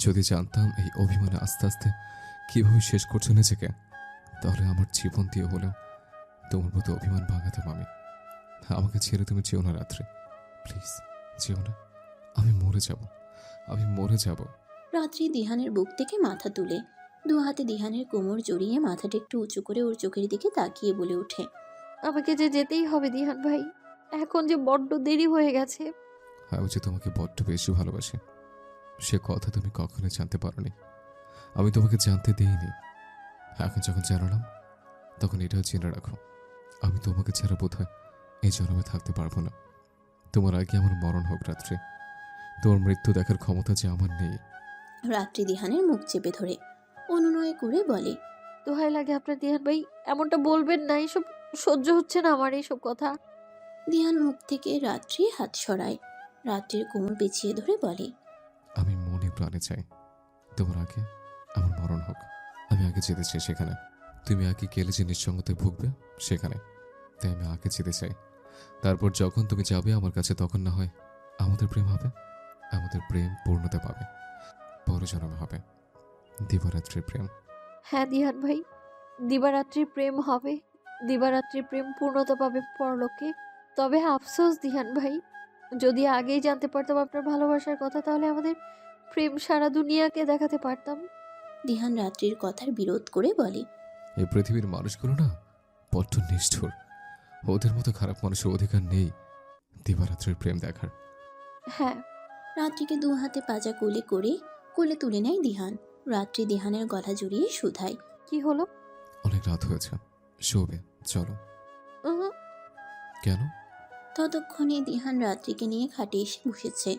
যদি জানতাম এই অভিমানে আস্তে আস্তে কীভাবে শেষ করছো নিজেকে, তাহলে আমার জীবন দিয়ে হলেও তোমার মতো অভিমান ভাঙাতাম আমি। আমাকে ছেড়ে তুমি যেও না রাত্রি, প্লিজ যেও না। আমি মরে যাব, আমি মরে যাব। রাত্রি দিহানের বুক থেকে মাথা তুলে দু হাতে দিহানের কোমর জড়িয়ে মাথাটা একটু উঁচু করে ওর চোখের দিকে তাকিয়ে বলে ওঠে, আমাকে যে যেতেই হবে দিহান ভাই, এখন যে বড্ড দেরি হয়ে গেছে। আমি যে তোমাকে বড্ড বেশি ভালোবাসি, সে কথা তুমি কখনোই জানতে পারোনি। আমি তোমাকে জানতে দিইনি। এখন যখন জানালাম তখন এটাও জেনে রাখো, আমি তোমাকে ছাড়া বোধহয় এই জন্মে থাকতে পারবো না। তোমার আগে আমার মরণ হোক রাত্রি, তোমার মৃত্যু দেখার ক্ষমতা যে আমার নেই। রাত্রি দিহানের মুখ চেপে ধরে অনুনয় করে বলে, দোহাই লাগে আপনার দিহান ভাই, এমনটা বলবেন না। এসব সহ্য হচ্ছে না আমার, এইসব কথা। দিহান মুখ থেকে রাত্রি হাত সরায়। রাত্রির কোমর পেঁচিয়ে ধরে বলে, আমি মনে প্রাণে চাই তোমার আগে আমার মরণ হোক। আমি আগে যেতে চাই সেখানে, তুমি আগে গেলে যে নিঃসঙ্গতায় ভুগবে সেখানে। তাই আমি আগে যেতে চাই। তারপর যখন তুমি যাবে আমার কাছে, তখন না হয় আমাদের প্রেম হবে, আমাদের প্রেম পূর্ণতা পাবে, পর জন্মে হবে দিবারাত্রির প্রেম। হ্যাঁ দিহান ভাই, দিবারাত্রির প্রেম হবে, দিবারাত্রির প্রেম পূর্ণতা পাবে পরলোকে। তবে আফসোস দিহান ভাই, যদি আগেই জানতে পারতাম আপনার ভালোবাসার কথা, তাহলে আমাদের প্রেম সারা দুনিয়াকে দেখাতে পারতাম। দিহান রাত্রির কথার বিরোধ করে বলে, এই পৃথিবীর মানুষগুলো না বড্ড নিষ্ঠুর। ওদের মতো খারাপ মানুষের অধিকার নেই দিবারাত্রির প্রেম দেখার। হ্যাঁ। রাত্রিকে দু হাতে পাজা কোলে করে কোলে তুলে নেয় দিহান। রাত্রি দিহানের গলা জড়িয়ে শুধায়, কি হলো? অনেক রাত হয়েছে, শোবে, চলো। উহু, কেন? ততক্ষণে দিহান রাত্রিকে নিয়ে খাটে এসে বসেছে।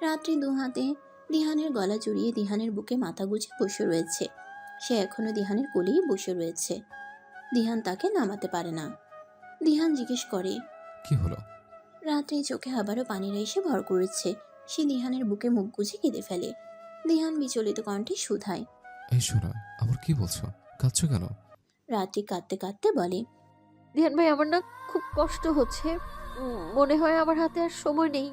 রাত্রি দু হাতে দিহানের গলা জড়িয়ে দিহানের বুকে মাথা গুজে বসে রয়েছে। সে এখনো দিহানের কোলেই বসে রয়েছে। দিহান তাকে নামাতে পারে না। দিহান জিজ্ঞেস করে, কি হলো? রাত্রি চোখে আবারও পানির এসে ভর করেছে। সে দিহানের বুকে মুখ গুজে কেঁদে ফেলে। দিহান বিচলিত কণ্ঠে শুধায়, এই শোনা, আমার কি বলছো? কাঁদছো কেন? রাত্রি কাঁদতে কাঁদতে বলে, দিহান ভাই আমার না খুব কষ্ট হচ্ছে। মনে হয় আমার হাতে আর সময় নেই।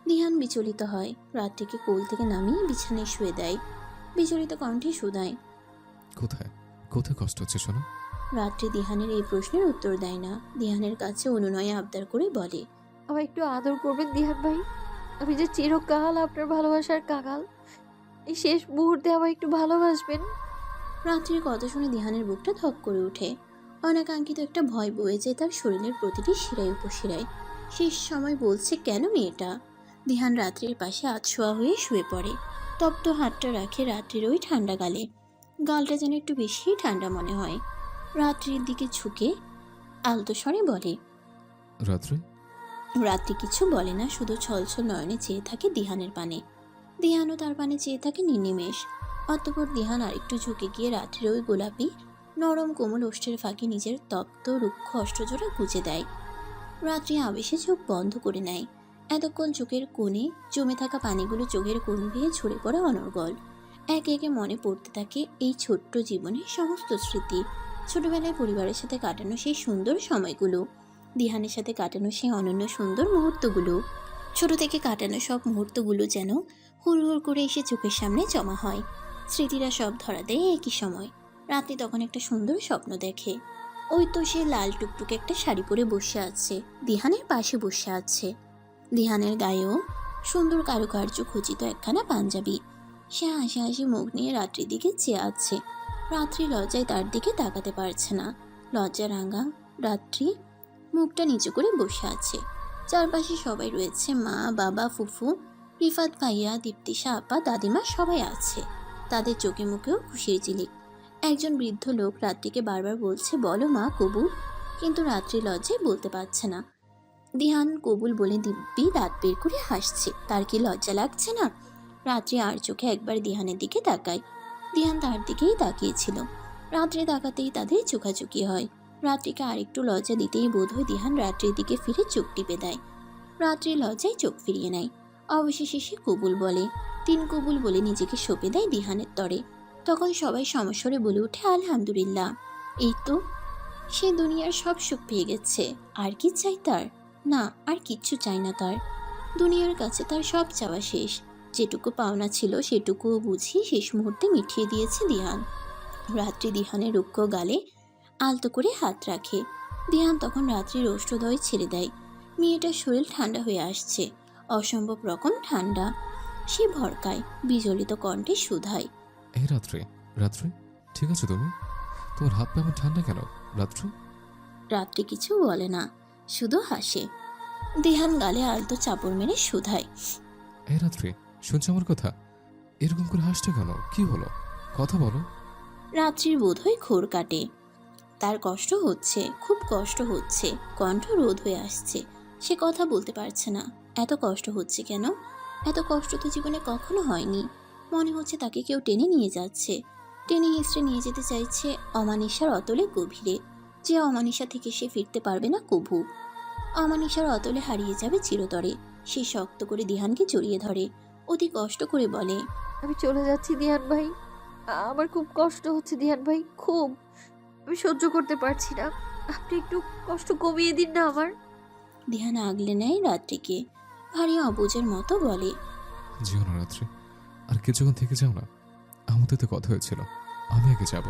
দিহান বিচলিত হয়। রাত্রিকে কোল থেকে নামিয়ে বিছানায় শুয়ে দেয়। বিচলিত কণ্ঠে শুধায়, কোথায় কোথায় কষ্ট হচ্ছে শোনো? রাত্রি দিহানের এই প্রশ্নের উত্তর দেয় না। দিহানের কাছে অনুনয়ে আবদার করে বলে, আমায় একটু আদর করবেন দিহান ভাই, আমি যে চিরকাল আপনার ভালোবাসার কাঙাল। এই শেষ মুহূর্তে আমায় একটু ভালোবাসবেন। রাত্রির কথা শুনে দিহানের বুকটা ধক করে ওঠে। অনাকাঙ্ক্ষিত একটা ভয় বয়ে যায় তার শরীরের প্রতিটি শিরায় উপশিরায়। শেষ সময় বলছে কেন মেয়েটা। দিহান রাত্রির পাশে আধশোয়া হয়ে শুয়ে পড়ে। তপ্ত হাতটা রাখে রাত্রির ওই ঠান্ডা গালে। গালটা যেন একটু বেশিই ঠান্ডা মনে হয়। রাত্রির দিকে ঝুঁকে আলতো স্বরে বলে। রাত্রি। রাত্রি কিছু বলে না, শুধু ছলছল নয়নে চেয়ে থাকে দিহানের পানে। দিহানও তার পানে চেয়ে থাকে নির্নিমেষ। অতঃপর দিহান আরেকটু ঝুঁকে গিয়ে রাত্রির ওই গোলাপি নরম কোমল ওষ্ঠের ফাঁকে নিজের তপ্ত রুক্ষ অষ্টজোড়া গুজে দেয়। রাত্রি আবেশে চোখ বন্ধ করে নেয়। এতক্ষণ চোখের কোণে জমে থাকা পানিগুলো চোখের কোণ বেয়ে ঝরে পড়ে অনর্গল। একে একে মনে পড়তে থাকে এই ছোট্ট জীবনের সমস্ত স্মৃতি। ছোটবেলায় পরিবারের সাথে কাটানো সেই সুন্দর সময়গুলো, দিহানের সাথে কাটানো সেই অনন্য সুন্দর মুহূর্তগুলো। ছোট থেকে কাটানো সব মুহূর্তগুলো যেন হুড় হুড় করে এসে চোখের সামনে জমা হয়। স্মৃতিরা সব ধরা দেয় একই সময়। রাত্রি তখন একটা সুন্দর স্বপ্ন দেখে। ওই তো সে লাল টুকটুকে একটা শাড়ি পরে বসে আছে, দিহানের পাশে বসে আছে। দিহানের গায়েও সুন্দর কারুকার্য খচিত একখানা পাঞ্জাবি। সে হাসি হাসি মুখ নিয়ে রাত্রির দিকে চেয়ে আছে। রাত্রি লজ্জায় তার দিকে তাকাতে পারছে না। লজ্জা রাঙা রাত্রি মুখটা নিচু করে বসে আছে। চারপাশে সবাই রয়েছে, মা, বাবা, ফুফু, রিফাত ভাইয়া, দীপ্তিশা আপা, দাদিমা সবাই আছে। তাদের চোখে মুখেও খুশির ঝিলিক। একজন বৃদ্ধ লোক রাত্রিকে বারবার বলছে, বলো মা কবুল, কিন্তু রাত্রি লজ্জায় বলতে পারছে না। দিহান কবুল বলে দিব্যি দাঁত বের করে হাসছে। তার কি লজ্জা লাগছে না? রাত্রি আর চোখে একবার দিহানের দিকে তাকায়। দিহান তার দিকেই তাকিয়েছিল। রাত্রে তাকাতেই তাদের চোখাচোখি হয়। রাত্রিকে আরেকটু লজ্জা দিতেই বোধহয় দিহান রাত্রির দিকে ফিরে চোখ টিপে দেয়। রাত্রি লজ্জায় চোখ ফিরিয়ে নেয়। অবশেষে সে কবুল বলে। 3 কবুল বলে নিজেকে সঁপে দেয় দিহানের তরে। তখন সবাই সমস্বরে বলে ওঠে, আলহামদুলিল্লাহ। এই তো সে দুনিয়ার সব সুখ পেয়ে গেছে। আর কি চাই তার? না, আর কিচ্ছু চাই না তার। দুনিয়ার কাছে তার সব চাওয়া শেষ। যেটুকু পাওনা ছিল সেটুকুও বুঝি শেষ মুহূর্তে মিটিয়ে দিয়েছে দিহান। রাত্রি দিহানের রুক্ষ গালে আলতো করে হাত রাখে। দিহান তখন রাত্রির ওষ্ঠদয় ছেড়ে দেয়। মেয়েটার শরীর ঠান্ডা হয়ে আসছে, অসম্ভব রকম ঠান্ডা। সে ভরকায়, বিজলিত কণ্ঠে শুধায়, এই রাত্রি। রাত্রি ঠিক আছে তুমি? তোমার হাত পা এমন ঠান্ডা কেন রাত্রি? রাত্রি কিছু বলে না, শুধু হাসে। দিহান গালে আলতো চাপড় মেরে শুধায়, এই রাত্রি শুনছো আমার কথা? এরকম করে হাসছো কেন? কি হলো? কথা বলো। রাত্রির বোধহয় ঘোর কাটে। তার কষ্ট হচ্ছে, খুব কষ্ট হচ্ছে। কণ্ঠ রোধ হয়ে আসছে। সে কথা বলতে পারছে না। এত কষ্ট হচ্ছে কেন? এত কষ্ট তো জীবনে কখনো হয়নি। মনে হচ্ছে তাকে কেউ টেনে নিয়ে যাচ্ছে, টেনে হিঁচড়ে নিয়ে যেতে চাইছে অমানিসার অতলে গভীরে, যে অমানিসা থেকে সে ফিরতে পারবে না কভু। অমানিসার অতলে হারিয়ে যাবে চিরতরে। সে শক্ত করে দিহানকে জড়িয়ে ধরে, অতি কষ্ট করে বলে, আমি চলে যাচ্ছি দিহান ভাই। আমার খুব কষ্ট হচ্ছে দিহান ভাই, খুব। আমি সহ্য করতে পারছি না। আপনি একটু কষ্ট কমিয়ে দিন না আমার। দিহান আগলে নেয় রাত্রিকে, ভারী অবুঝের মতো বলে, যেও না রাত্রি, আর কিছুক্ষণ থেকে যাও না। আমাদের তো কথা হয়েছিল আমি আগে যাব।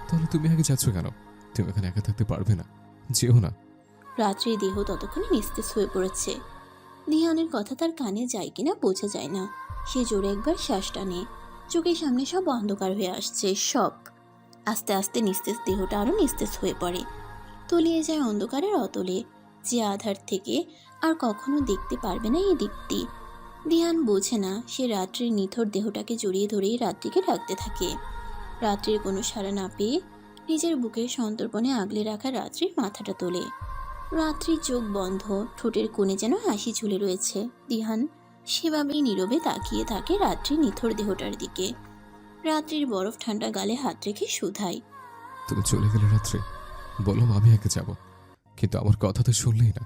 তাহলে তুমি আগে যাচ্ছ কেন? তুমি এখানে একা থাকতে পারবে না, যেও না। রাত্রির দেহ ততক্ষণে নিস্তেজ হয়ে পড়েছে। দিহানের কথা তার কানে যায় কিনা বোঝা যায় না। সে জোরে একবার শ্বাস টানে। চোখের সামনে সব অন্ধকার হয়ে আসছে, সব। আস্তে আস্তে নিস্তেজ দেহটা আরো নিস্তেজ হয়ে পড়ে, তলিয়ে যায় অন্ধকারের অতলে, যে আধার থেকে আর কখনো দেখতে পারবে না এই দীপ্তি। দিহান বোঝে না, সে রাত্রির নিথর দেহটাকে জড়িয়ে ধরেই রাত্রিকে ডাকতে থাকে। রাত্রির কোনো সাড়া না পেয়ে নিজের বুকের সন্তর্পণে আগলে রাখা রাত্রির মাথাটা তোলে। রাত্রির চোখ বন্ধ, ঠোঁটের কোণে যেন হাসি ঝুলে রয়েছে। দিহান সেভাবেই নীরবে তাকিয়ে থাকে রাত্রির নিথর দেহটার দিকে। রাত্রির বরফ ঠান্ডা গালে হাত রেখে শুধায়, তুমি চলে গেলে রাত্রি, বললাম আমি একা যাব, কিন্তু আমার কথা তো শুনলেই না।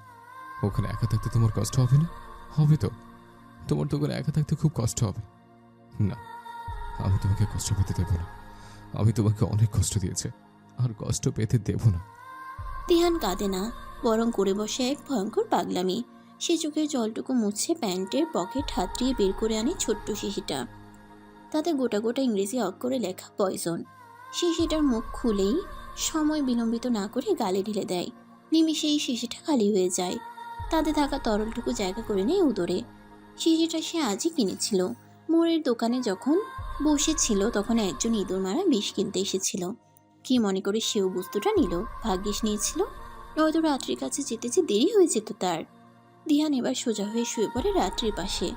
ওখানে একা থাকতে তোমার কষ্ট হবে না? হবে তো। তোমার তো ওখানে একা থাকতে খুব কষ্ট হবে। না, আমি তোমাকে কষ্ট পেতে দেব না। আমি তোমাকে অনেক কষ্ট দিয়েছি, আর কষ্ট পেতে দেব না। দিহান কাঁদে না, বরং করে বসে এক ভয়ঙ্কর পাগলামি। সে চোখের জলটুকু মুছে প্যান্টের পকেট হাতড়িয়ে বের করে আনে ছোট্ট শিশিটা। তাতে গোটা গোটা ইংরেজি অক্ষরে লেখা পয়জন। শিশিটার মুখ খুলেই সময় বিলম্বিত না করে গালে ঢেলে দেয়। নিমিষেই শিশিটা খালি হয়ে যায়। তাতে থাকা তরলটুকু জায়গা করে নেয় উদরে। শিশিটা সে আজই কিনেছিল। মোড়ের দোকানে যখন বসেছিল তখন একজন ইঁদুর মারা বিষ কিনতে এসেছিল। কি মনে করে সেও বস্তুটা নিল, ভাগ্যিস নিয়েছিল, নয়তো রাত্রির কাছে যেতে যে দেরি হয়ে যেত তার। দিহান এবার সোজা হয়ে শুয়ে পড়ে রাত্রির পাশে।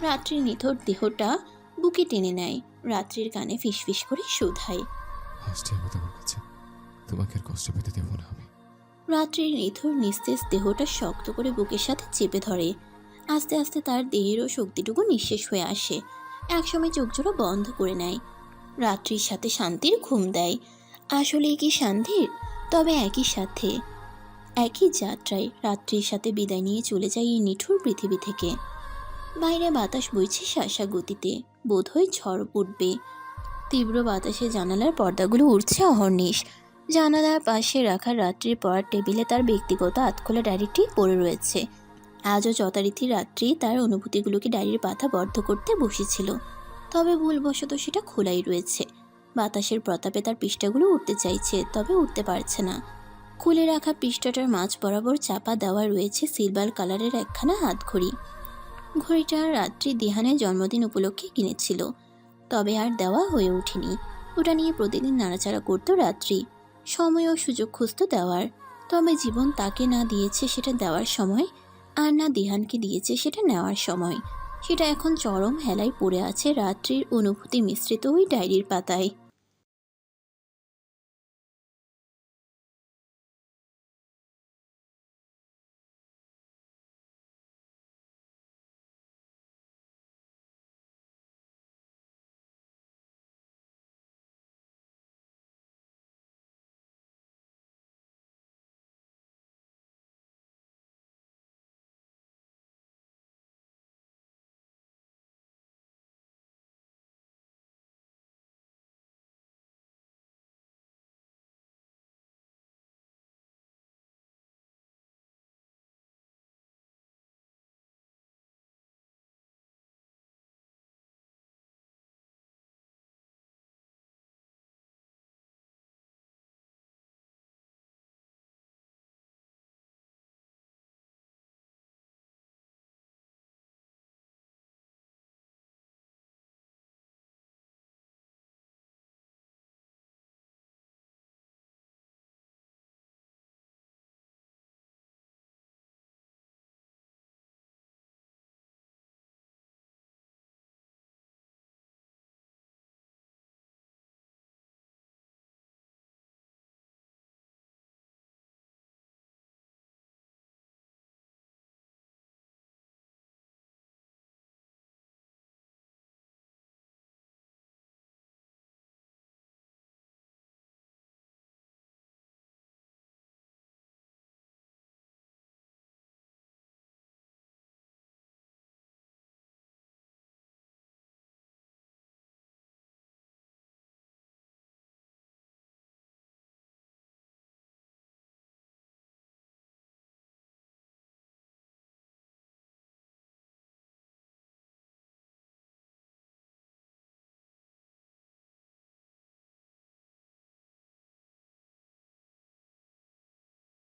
রাত্রির নিথর দেহটা বুকে টেনে নেয়, রাত্রির কানে ফিসফিস করে শুধায়। আসছি আমি তোমার কাছে, তোমাকে আর কষ্ট পেতে দেবো না আমি। রাত্রির নিথর নিস্তেজ দেহটা শক্ত করে বুকের সাথে চেপে ধরে। আস্তে আস্তে তার দেহেরও শক্তিটুকু নিঃশেষ হয়ে আসে, একসময় চোখজোড়া বন্ধ করে নেয়। রাত্রির সাথে শান্তির ঘুম দেয়। আসলেই কি শান্তির? তবে একই সাথে একই যাত্রায় রাত্রির সাথে বিদায় নিয়ে চলে যায় এই নিঠুর পৃথিবী থেকে। বাইরে বাতাস বইছে শাসা গতিতে, বোধহয় ঝড় উঠবে। তীব্র বাতাসে জানালার পর্দাগুলো উড়ছে অহর্নিশ। জানালার পাশে রাখা রাত্রির পড়ার টেবিলে তার ব্যক্তিগত আতখোলা ডায়েরিটি পড়ে রয়েছে। আজও যথারীতি রাত্রি তার অনুভূতিগুলোকে ডায়েরির পাতা বদ্ধ করতে বসেছিল, তবে ভুলবশত সেটা খোলাই রয়েছে। বাতাসের প্রতাপে তার পৃষ্ঠাগুলো উঠতে চাইছে, তবে উঠতে পারছে না। খুলে রাখা পৃষ্ঠাটার মাঝ বরাবর চাপা দেওয়া রয়েছে সিলভার কালারের একখানা হাতঘড়ি। ঘড়িটা রাত্রি দিহানের জন্মদিন উপলক্ষে কিনেছিল, তবে আর দেওয়া হয়ে ওঠেনি। ওটা নিয়ে প্রতিদিন নাড়াচাড়া করতো রাত্রি, সময় ও সুযোগ খুঁজত দেওয়ার। তবে জীবন তাকে না দিয়েছে সেটা দেওয়ার সময়, আর না দিহানকে দিয়েছে সেটা নেওয়ার সময়। সেটা এখন চরম হেলায় পড়ে আছে রাত্রির অনুভূতি মিশ্রিত ওই ডায়েরির পাতায়।